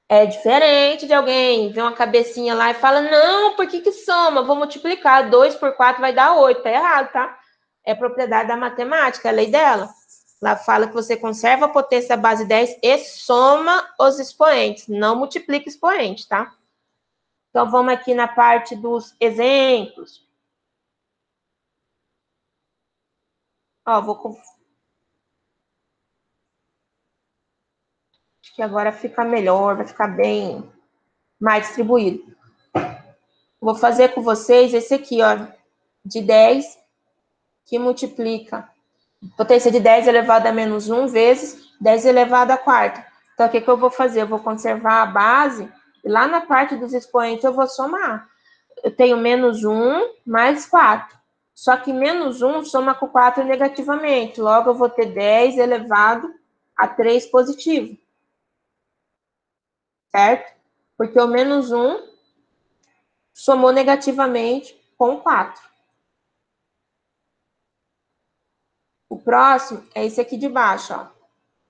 É diferente de alguém ver uma cabecinha lá e fala, não, por que soma? Vou multiplicar, 2 por 4 vai dar 8. Tá errado, tá? É propriedade da matemática, é a lei dela. Lá fala que você conserva a potência da base 10 e soma os expoentes, não multiplica expoente, tá? Então, vamos aqui na parte dos exemplos. Ó, acho que agora fica melhor, vai ficar bem mais distribuído. Vou fazer com vocês esse aqui, ó, de 10, que multiplica Potência de 10 elevado a menos 1 vezes 10 elevado à quarta. Então, o que eu vou fazer? Eu vou conservar a base e lá na parte dos expoentes eu vou somar. Eu tenho menos 1 mais 4. Só que menos 1 soma com 4 negativamente. Logo, eu vou ter 10 elevado a 3 positivo. Certo? Porque o menos 1 somou negativamente com 4. O próximo é esse aqui de baixo, ó.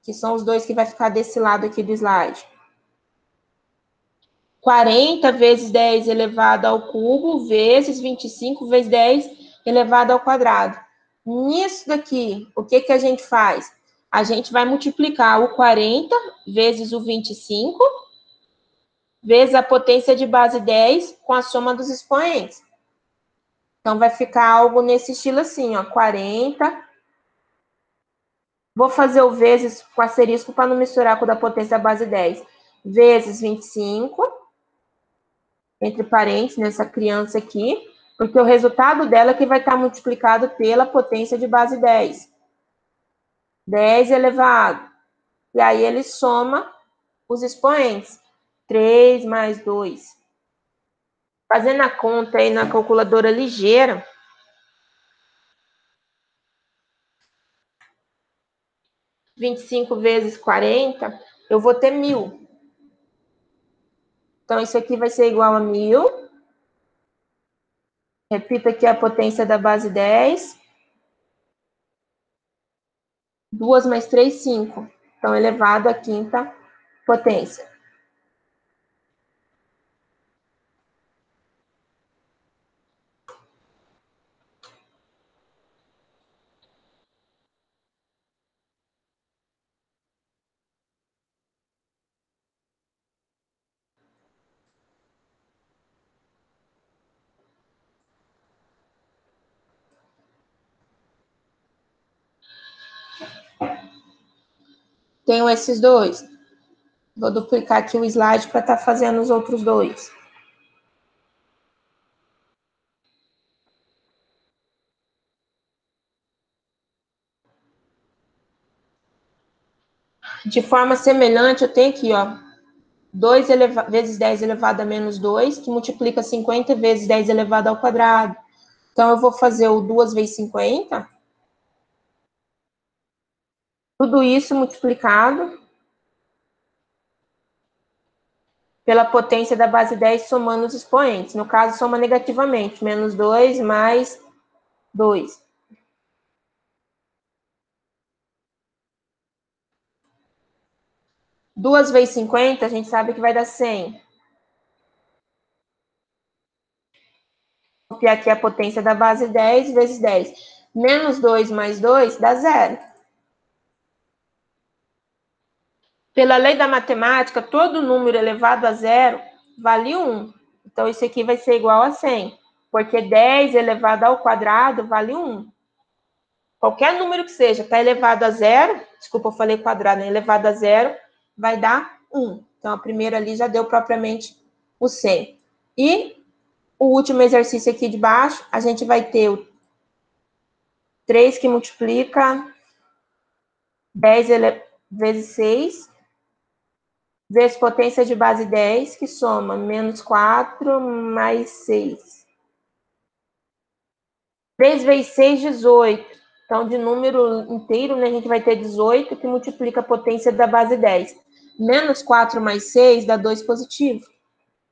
Que são os dois que vai ficar desse lado aqui do slide. 40 vezes 10 elevado ao cubo, vezes 25 vezes 10 elevado ao quadrado. Nisso daqui, o que a gente faz? A gente vai multiplicar o 40 vezes o 25, vezes a potência de base 10 com a soma dos expoentes. Então, vai ficar algo nesse estilo assim, ó, 40. Vou fazer o vezes com asterisco para não misturar com o da potência da base 10. Vezes 25, entre parênteses, nessa criança aqui, porque o resultado dela é que vai estar multiplicado pela potência de base 10. 10 elevado. E aí ele soma os expoentes. 3 mais 2. Fazendo a conta aí na calculadora ligeira, 25 vezes 40, eu vou ter 1.000. Então, isso aqui vai ser igual a 1.000. Repito aqui a potência da base 10. 2 mais 3, 5. Então, elevado à quinta potência. Tenho esses dois. Vou duplicar aqui o slide para estar fazendo os outros dois. De forma semelhante, eu tenho aqui, ó, 2 vezes 10 elevado a menos 2, que multiplica 50 vezes 10 elevado ao quadrado. Então, eu vou fazer o 2 vezes 50. Tudo isso multiplicado pela potência da base 10, somando os expoentes. No caso, soma negativamente. Menos 2 mais 2. Duas vezes 50, a gente sabe que vai dar 100. Vou copiar aqui a potência da base 10 vezes 10. Menos 2 mais 2 dá 0. Pela lei da matemática, todo número elevado a 0 vale 1. Então, isso aqui vai ser igual a 100. Porque 10 elevado ao quadrado vale 1. Qualquer número que seja, está elevado a 0, desculpa, eu falei quadrado, né? Elevado a 0, vai dar 1. Então, a primeira ali já deu propriamente o 100. E o último exercício aqui de baixo, a gente vai ter o 3 que multiplica 10 vezes 6, vezes potência de base 10, que soma menos 4 mais 6. 3 vezes 6, 18. Então, de número inteiro, né, a gente vai ter 18, que multiplica a potência da base 10. Menos 4 mais 6 dá 2 positivo.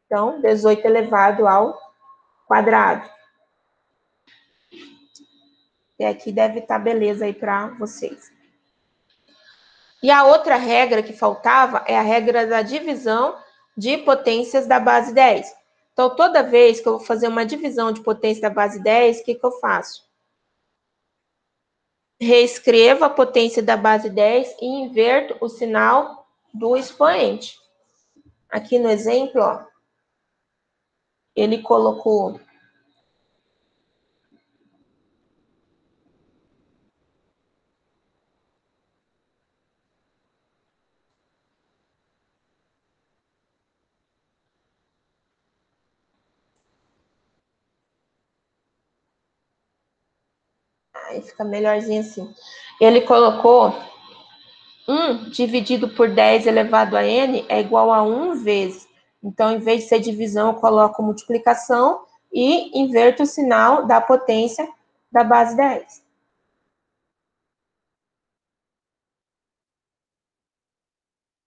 Então, 18 elevado ao quadrado. E aqui deve estar beleza aí para vocês. E a outra regra que faltava é a regra da divisão de potências da base 10. Então, toda vez que eu vou fazer uma divisão de potência da base 10, o que eu faço? Reescrevo a potência da base 10 e inverto o sinal do expoente. Aqui no exemplo, ó, ele colocou Aí fica melhorzinho assim. Ele colocou 1 dividido por 10 elevado a n é igual a 1 vezes. Então, em vez de ser divisão, eu coloco multiplicação e inverto o sinal da potência da base 10.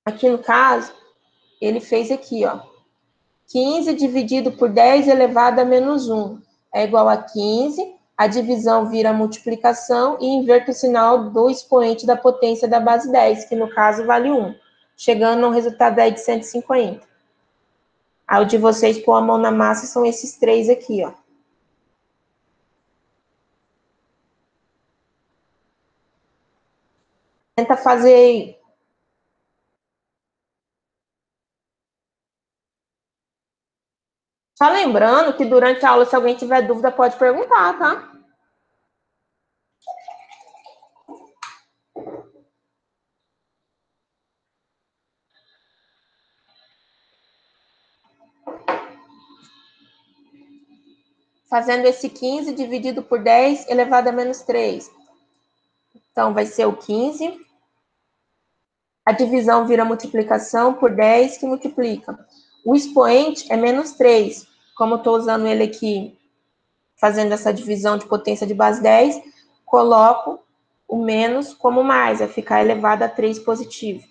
Aqui no caso, ele fez aqui, ó. 15 dividido por 10 elevado a menos 1 é igual a 15. A divisão vira multiplicação e inverto o sinal do expoente da potência da base 10, que no caso vale 1, chegando a um resultado aí de 150. Aí o de vocês pôr a mão na massa são esses 3 aqui, ó. Tenta fazer. Só lembrando que durante a aula, se alguém tiver dúvida, pode perguntar, tá? Fazendo esse 15 dividido por 10 elevado a menos 3. Então, vai ser o 15. A divisão vira multiplicação por 10, que multiplica. O expoente é menos 3. Como eu estou usando ele aqui, fazendo essa divisão de potência de base 10, coloco o menos como mais, vai ficar elevado a 3 positivo.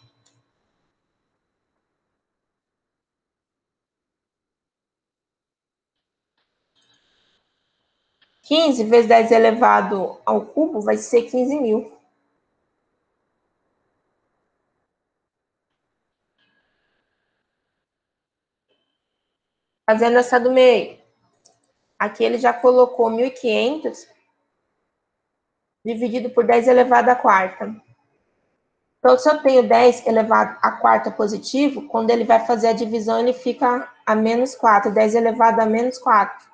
(15 vezes 10 elevado ao cubo vai ser 15.000. Fazendo essa do meio. Aqui ele já colocou 1.500 dividido por 10 elevado à quarta. Então, se eu tenho 10 elevado à quarta positivo, quando ele vai fazer a divisão, ele fica a menos 4. 10 elevado a menos 4.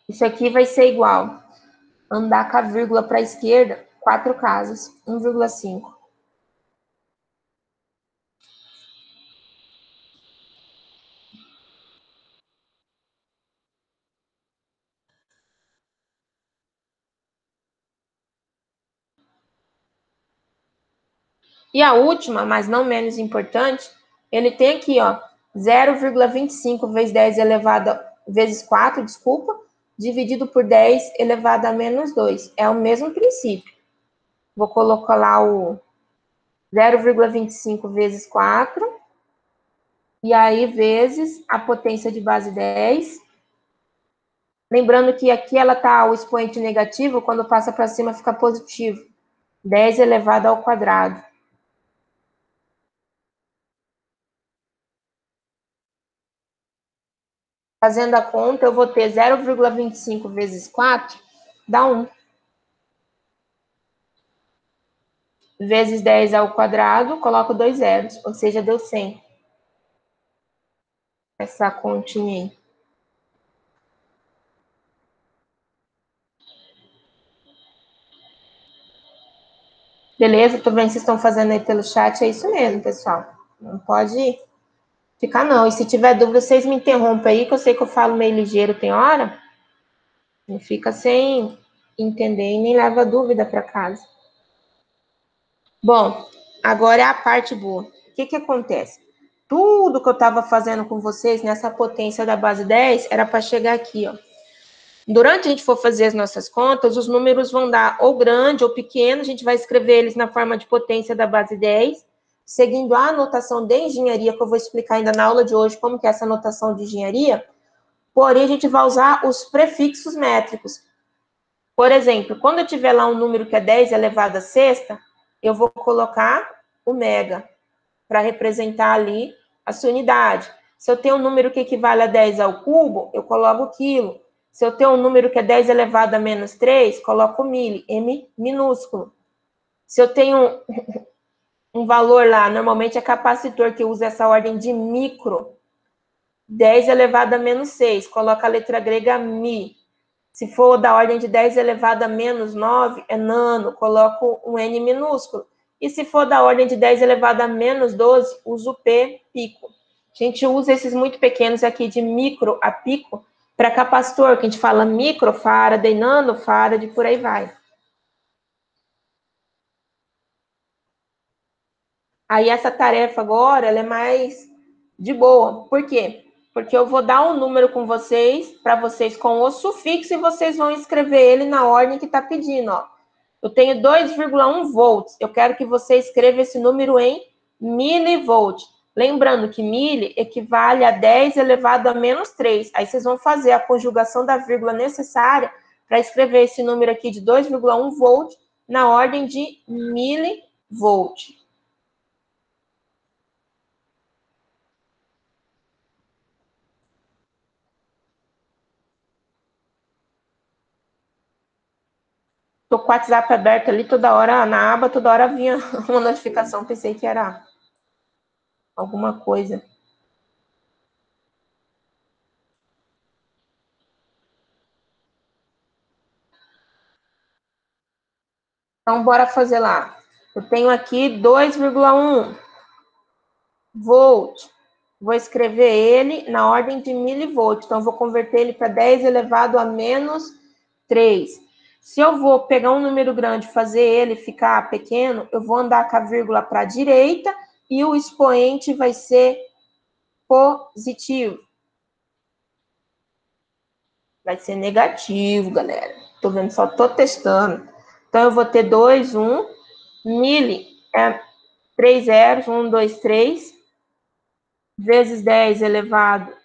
Isso aqui vai ser igual. Andar com a vírgula para a esquerda, 4 casas, 1,5. E a última, mas não menos importante, ele tem aqui, ó, 0,25 vezes 10 elevado vezes 4, desculpa, dividido por 10 elevado a menos 2. É o mesmo princípio. Vou colocar lá o 0,25 vezes 4, e aí vezes a potência de base 10. Lembrando que aqui ela tá o expoente negativo, quando passa para cima fica positivo. 10 elevado ao quadrado. Fazendo a conta, eu vou ter 0,25 vezes 4, dá 1. Vezes 10 ao quadrado, coloco 2 zeros, ou seja, deu 100. Essa continha aí. Beleza? Tô vendo que vocês estão fazendo aí pelo chat, é isso mesmo, pessoal. Não pode ficar, não. E se tiver dúvida, vocês me interrompem aí, que eu sei que eu falo meio ligeiro, tem hora. Não fica sem entender e nem leva dúvida para casa. Bom, agora é a parte boa. O que acontece? Tudo que eu estava fazendo com vocês nessa potência da base 10 era para chegar aqui, ó. Durante a gente for fazer as nossas contas, os números vão dar ou grande ou pequeno, a gente vai escrever eles na forma de potência da base 10, seguindo a anotação de engenharia, que eu vou explicar ainda na aula de hoje como que é essa anotação de engenharia, porém a gente vai usar os prefixos métricos. Por exemplo, quando eu tiver lá um número que é 10 elevado a sexta, eu vou colocar o mega, para representar ali a sua unidade. Se eu tenho um número que equivale a 10 ao cubo, eu coloco o quilo. Se eu tenho um número que é 10 elevado a menos 3, coloco o mili, M minúsculo. Se eu tenho um valor lá, normalmente é capacitor, que usa essa ordem de micro, 10 elevado a menos 6, coloca a letra grega mi. Se for da ordem de 10 elevado a menos 9, é nano, coloco um N minúsculo. E se for da ordem de 10 elevado a menos 12, uso o P pico. A gente usa esses muito pequenos aqui de micro a pico para capacitor, que a gente fala microfarad, nanofarad, por aí vai. Aí essa tarefa agora, ela é mais de boa. Por quê? Porque eu vou dar um número com vocês, para vocês com o sufixo, e vocês vão escrever ele na ordem que está pedindo, ó. Eu tenho 2,1 volts. Eu quero que você escreva esse número em milivolt. Lembrando que mili equivale a 10 elevado a menos 3. Aí vocês vão fazer a conjugação da vírgula necessária para escrever esse número aqui de 2,1 volt na ordem de milivolt. Tô com o WhatsApp aberto ali, toda hora, na aba, toda hora vinha uma notificação. Pensei que era alguma coisa. Então, bora fazer lá. Eu tenho aqui 2,1 volt. Vou escrever ele na ordem de milivolt. Então, eu vou converter ele para 10 elevado a menos 3. Se eu vou pegar um número grande e fazer ele ficar pequeno, eu vou andar com a vírgula para a direita e o expoente vai ser positivo. Vai ser negativo, galera. Tô vendo, só tô testando. Então, eu vou ter 2, 1, mili é 3 zeros, 1, 2, 3, vezes 10 elevado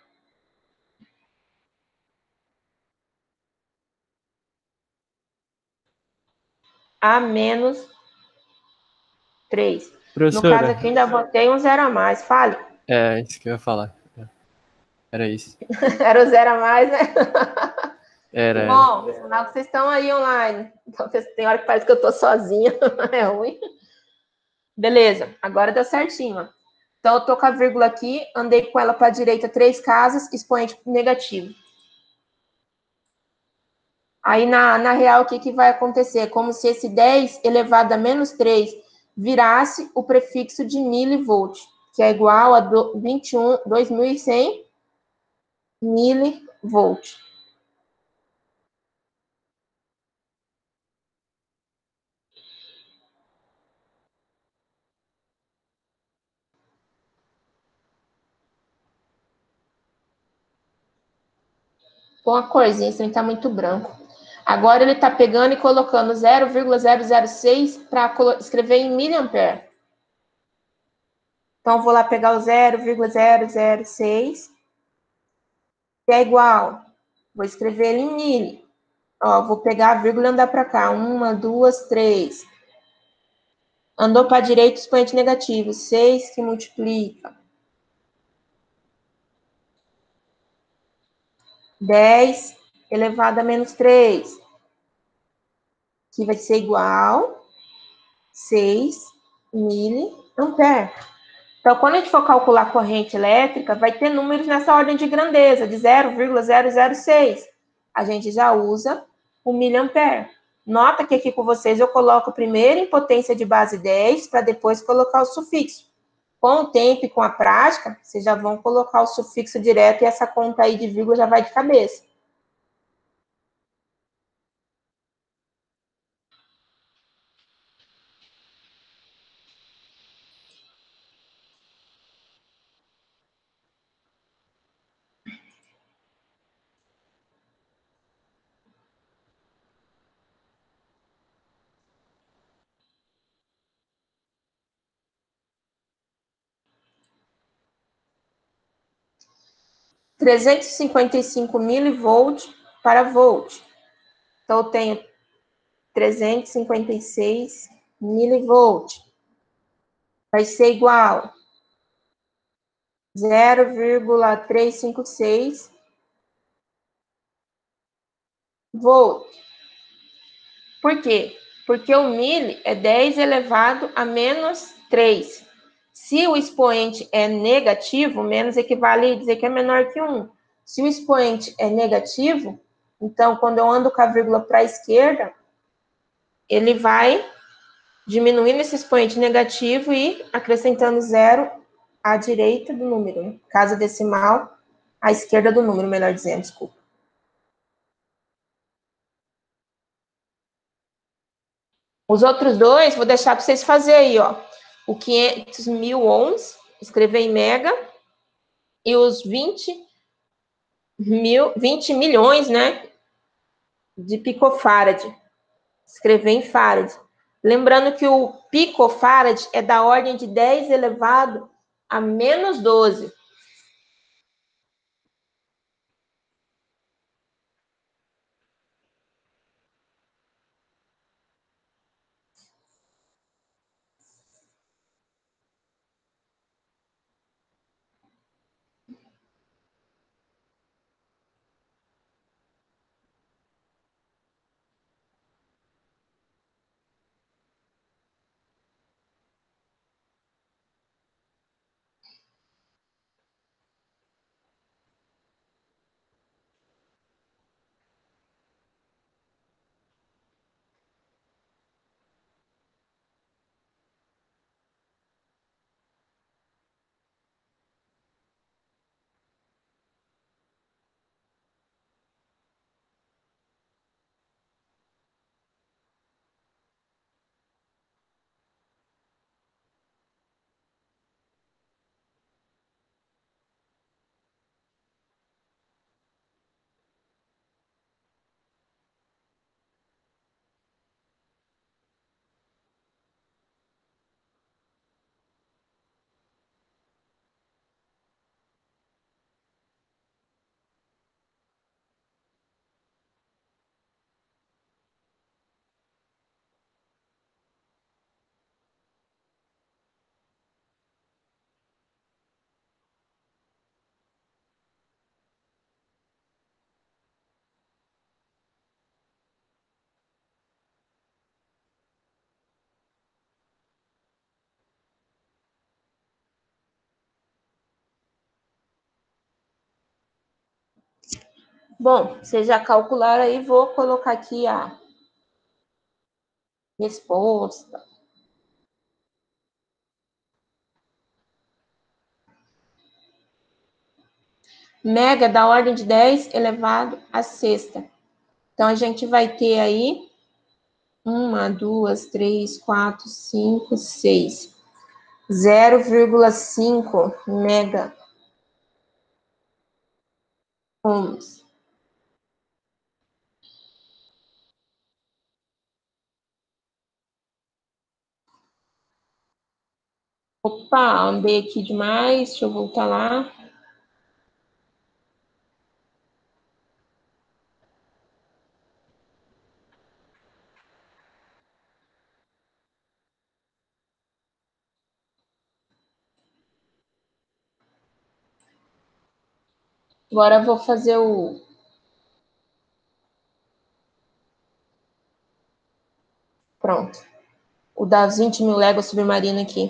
a menos 3. No caso aqui, ainda botei um zero a mais. Fale. É, isso que eu ia falar. Era isso. Era o zero a mais, né? Era. Bom, sinal que vocês estão aí online. Então, tem hora que parece que eu tô sozinha. É ruim. Beleza, agora deu certinho, ó. Então, eu tô com a vírgula aqui, andei com ela para a direita 3 casas, expoente negativo. Aí, na real, o que vai acontecer? É como se esse 10 elevado a menos 3 virasse o prefixo de milivolt, que é igual a 21.100 milivolt. Com a corzinha, isso está muito branco. Agora ele está pegando e colocando 0,006 para escrever em miliampere. Então, eu vou lá pegar o 0,006, que é igual. Vou escrever ele em mili. Ó, vou pegar a vírgula e andar para cá. 1, 2, 3. Andou para a direita, expoente negativo. 6 que multiplica. 10 elevado a menos 3. Que vai ser igual 6 miliampere. Então, quando a gente for calcular a corrente elétrica, vai ter números nessa ordem de grandeza, de 0,006. A gente já usa o miliampere. Nota que aqui com vocês eu coloco primeiro em potência de base 10, para depois colocar o sufixo. Com o tempo e com a prática, vocês já vão colocar o sufixo direto e essa conta aí de vírgula já vai de cabeça. ...355 milivolt para volt. Então, eu tenho 356 milivolt. Vai ser igual 0,356 volt. Por quê? Porque o mili é 10 elevado a menos 3. Se o expoente é negativo, menos equivale a dizer que é menor que 1. Se o expoente é negativo, então, quando eu ando com a vírgula para a esquerda, ele vai diminuindo esse expoente negativo e acrescentando 0 à direita do número, né? Casa decimal à esquerda do número, melhor dizendo, desculpa. Os outros dois, vou deixar para vocês fazerem aí, ó. O 500.000 ohms, escrever em mega, e os 20 milhões, né, de picofarad, escrever em farad. Lembrando que o picofarad é da ordem de 10 elevado a menos 12. Bom, vocês já calcularam aí, vou colocar aqui a resposta. Mega da ordem de 10 elevado a sexta. Então, a gente vai ter aí 1, 2, 3, 4, 5, 6. 0,5 mega ohms. Opa, andei aqui demais, deixa eu voltar lá. Agora eu vou fazer o... Pronto. O das 20.000 léguas submarino aqui.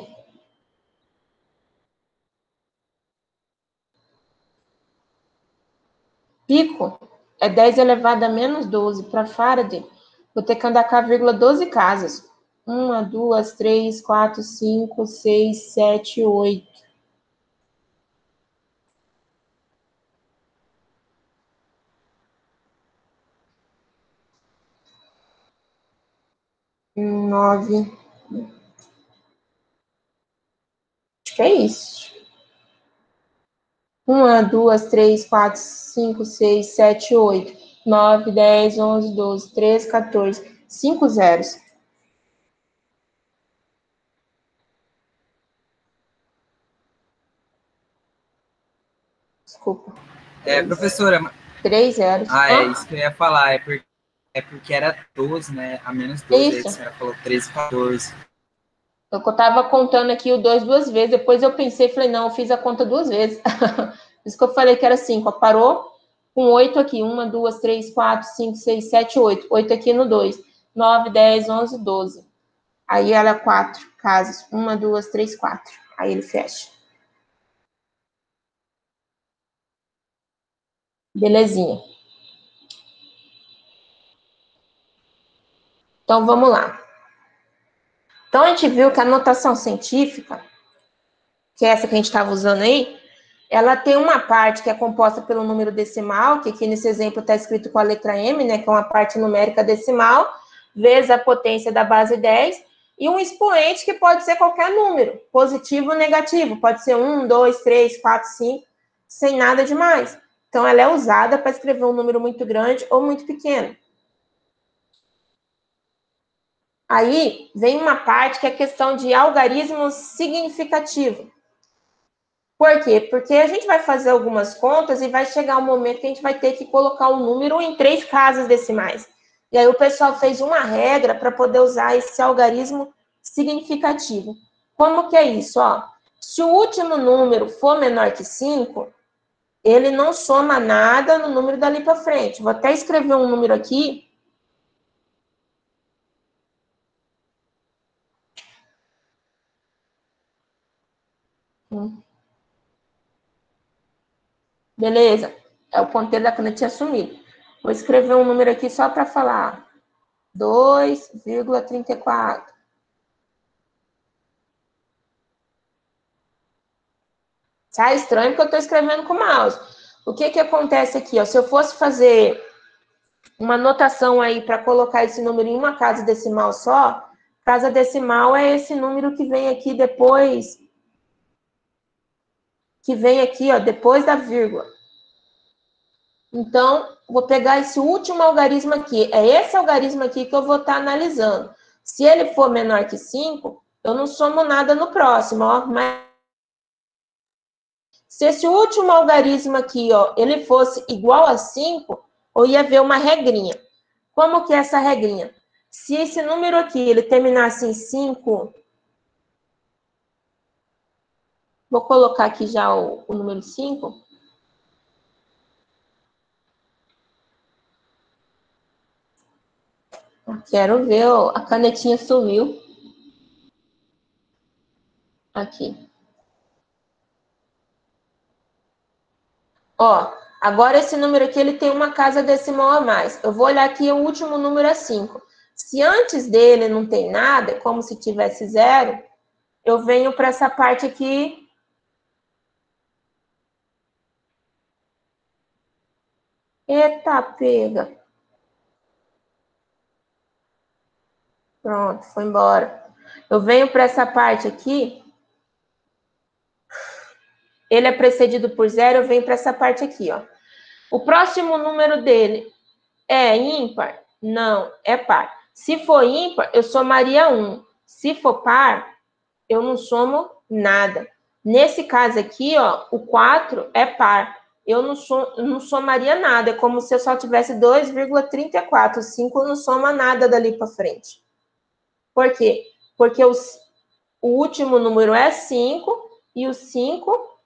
Pico é 10 elevado a menos 12. Para Faraday, vou ter que andar com a vírgula 12 casas. 1, 2, 3, 4, 5, 6, 7, 8. Nove. Acho que é isso. 1, 2, 3, 4, 5, 6, 7, 8. 9, 10, 11, 12, 13, 14. 5 zeros. Desculpa. Professora. 3 zeros. É isso que eu ia falar. É porque era 12, né? A menos 12. Aí a senhora falou 13, 14. Eu tava contando aqui o 2 duas vezes. Depois eu pensei, falei, não, eu fiz a conta 2 vezes. Por isso que eu falei que era 5. Parou com 8 aqui. 1, 2, 3, 4, 5, 6, 7, 8. 8 aqui no 2. 9, 10, 11, 12. Aí ela 4 casas. 1, 2, 3, 4. Aí ele fecha. Belezinha. Então, vamos lá. Então, a gente viu que a notação científica, que é essa que a gente estava usando aí, ela tem uma parte que é composta pelo número decimal, que aqui nesse exemplo está escrito com a letra M, né, que é uma parte numérica decimal, vezes a potência da base 10, e um expoente que pode ser qualquer número, positivo ou negativo, pode ser 1, 2, 3, 4, 5, sem nada demais. Então, ela é usada para escrever um número muito grande ou muito pequeno. Aí, vem uma parte que é a questão de algarismo significativo. Por quê? Porque a gente vai fazer algumas contas e vai chegar um momento que a gente vai ter que colocar um número em 3 casas decimais. E aí o pessoal fez uma regra para poder usar esse algarismo significativo. Como que é isso? Ó, se o último número for menor que 5, ele não soma nada no número dali para frente. Vou até escrever um número aqui. Beleza. É o ponteiro da canetinha sumido. Vou escrever um número aqui só para falar. 2,34. Sai estranho porque eu estou escrevendo com o mouse. O que que acontece aqui? Ó? Se eu fosse fazer uma anotação aí para colocar esse número em uma casa decimal só, casa decimal é esse número que vem aqui depois, ó, depois da vírgula. Então, vou pegar esse último algarismo aqui. É esse algarismo aqui que eu vou estar analisando. Se ele for menor que 5, eu não somo nada no próximo, ó. Mas se esse último algarismo aqui, ó, ele fosse igual a 5, eu ia ver uma regrinha. Como que é essa regrinha? Se esse número aqui, ele terminasse em 5, vou colocar aqui já o número 5. Quero ver, ó, a canetinha sumiu. Aqui. Ó, agora esse número aqui, ele tem uma casa decimal a mais. Eu vou olhar aqui, o último número é 5. Se antes dele não tem nada, é como se tivesse 0, eu venho para essa parte aqui. Eita, pega. Pronto, foi embora. Eu venho para essa parte aqui. Ele é precedido por 0, eu venho para essa parte aqui, ó. O próximo número dele é ímpar? Não, é par. Se for ímpar, eu somaria 1. Se for par, eu não somo nada. Nesse caso aqui, ó, o 4 é par. Eu não somaria nada. É como se eu só tivesse 2,34. O 5 não soma nada dali para frente. Por quê? Porque o último número é 5 e o 5,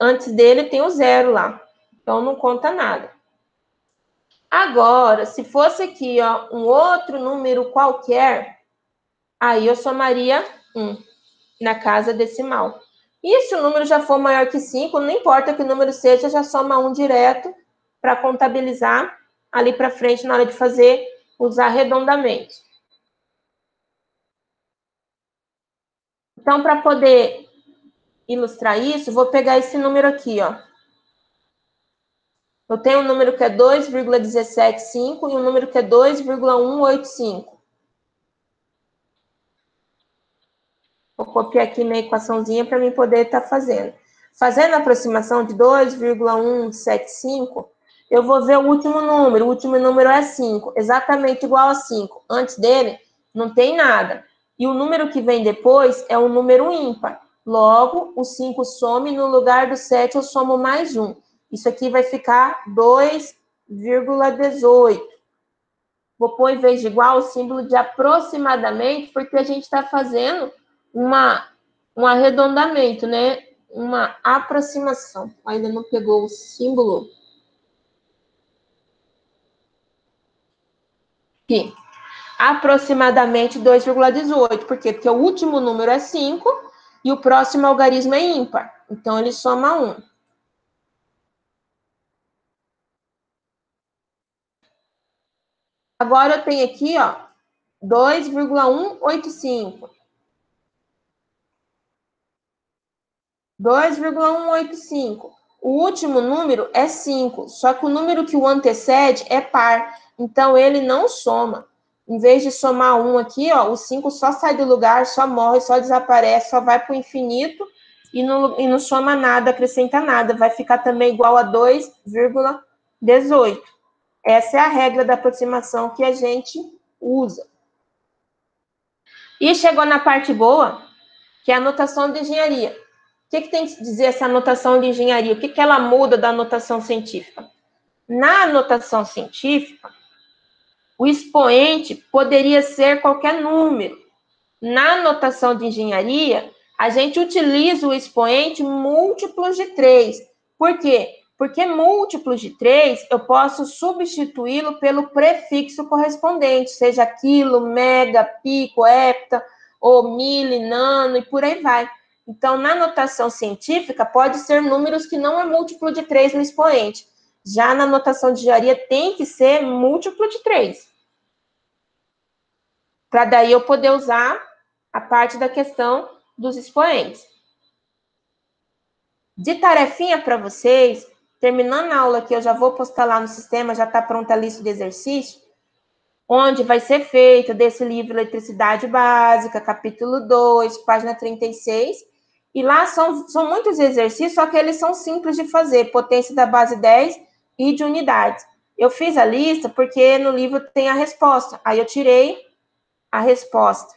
antes dele, tem o 0 lá. Então, não conta nada. Agora, se fosse aqui, ó, um outro número qualquer, aí eu somaria 1 na casa decimal. E se o número já for maior que 5, não importa que o número seja, já soma 1 direto para contabilizar ali para frente na hora de fazer os arredondamentos. Então, para poder ilustrar isso, vou pegar esse número aqui, ó. Eu tenho um número que é 2,175 e um número que é 2,185. Vou copiar aqui minha equaçãozinha para mim poder estar fazendo. Fazendo a aproximação de 2,175, eu vou ver o último número. O último número é 5, exatamente igual a 5. Antes dele, não tem nada. E o número que vem depois é um número ímpar. Logo, o 5 some, no lugar do 7 eu somo mais 1. Isso aqui vai ficar 2,18. Vou pôr, em vez de igual, o símbolo de aproximadamente, porque a gente está fazendo um arredondamento, né? Uma aproximação. Ainda não pegou o símbolo. Aqui. Aproximadamente 2,18. Por quê? Porque o último número é 5 e o próximo algarismo é ímpar. Então, ele soma 1. Agora, eu tenho aqui, ó, 2,185. 2,185. O último número é 5, só que o número que o antecede é par, então ele não soma. Em vez de somar 1 aqui, ó, o 5 só sai do lugar, só morre, só desaparece, só vai para o infinito e não soma nada, acrescenta nada. Vai ficar também igual a 2,18. Essa é a regra da aproximação que a gente usa. E chegou na parte boa, que é a notação de engenharia. O que tem que dizer essa notação de engenharia? O que ela muda da notação científica? Na notação científica, o expoente poderia ser qualquer número. Na notação de engenharia, a gente utiliza o expoente múltiplos de 3. Por quê? Porque múltiplos de 3, eu posso substituí-lo pelo prefixo correspondente, seja quilo, mega, pico, hepta, ou mili, nano, e por aí vai. Então, na notação científica, pode ser números que não é múltiplo de 3 no expoente. Já na notação de engenharia, tem que ser múltiplo de 3. Para daí eu poder usar a parte da questão dos expoentes. De tarefinha para vocês, terminando a aula aqui, eu já vou postar lá no sistema, já está pronta a lista de exercício, onde vai ser feito desse livro Eletricidade Básica, capítulo 2, página 36, e lá são muitos exercícios, só que eles são simples de fazer, potência da base 10 e de unidades. Eu fiz a lista porque no livro tem a resposta, aí eu tirei a resposta.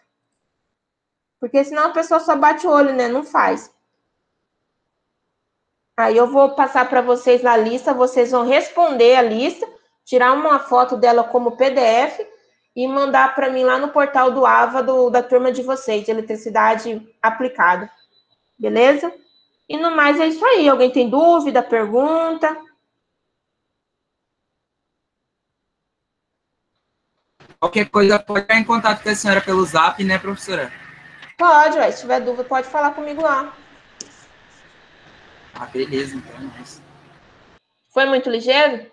Porque senão a pessoa só bate o olho, né? Não faz. Aí eu vou passar para vocês na lista, vocês vão responder a lista, tirar uma foto dela como PDF e mandar para mim lá no portal do AVA da turma de vocês, de eletricidade aplicada. Beleza? E no mais é isso aí. Alguém tem dúvida, pergunta? Qualquer coisa pode entrar em contato com a senhora pelo Zap, né, professora? Pode, ué. Se tiver dúvida, pode falar comigo lá. Ah, beleza, então. Mas... Foi muito ligeiro?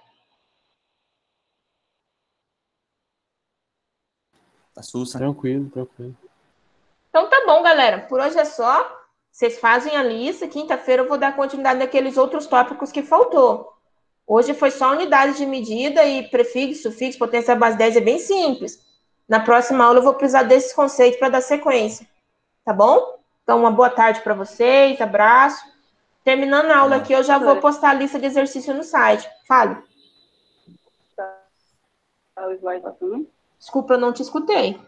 Tá sussa. Tranquilo, tranquilo. Então tá bom, galera. Por hoje é só. Vocês fazem a lista. Quinta-feira eu vou dar continuidade naqueles outros tópicos que faltou. Hoje foi só unidade de medida e prefixo, sufixo, potência base 10 é bem simples. Na próxima aula eu vou precisar desses conceitos para dar sequência. Tá bom? Então, uma boa tarde para vocês. Abraço. Terminando a aula aqui, eu já vou postar a lista de exercício no site. Fale. O slide lá também? Desculpa, eu não te escutei.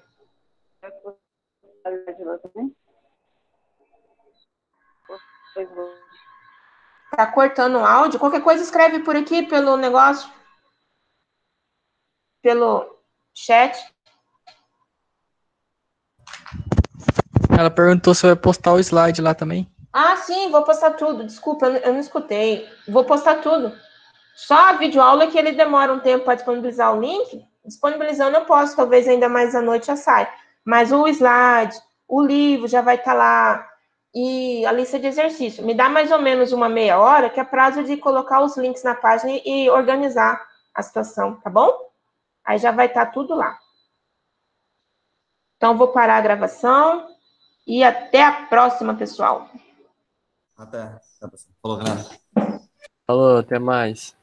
Tá cortando o áudio? Qualquer coisa escreve por aqui, pelo negócio. Pelo chat. Ela perguntou se vai postar o slide lá também. Ah, sim, vou postar tudo. Desculpa, eu não escutei. Vou postar tudo. Só a videoaula que ele demora um tempo para disponibilizar o link. Disponibilizando eu posso, talvez ainda mais à noite já sai. Mas o slide, o livro já vai estar lá. E a lista de exercício. Me dá mais ou menos uma meia hora, que é prazo de colocar os links na página e organizar a situação, tá bom? Aí já vai estar tudo lá. Então, vou parar a gravação. E até a próxima, pessoal. Até. Falou, galera. Falou, até mais.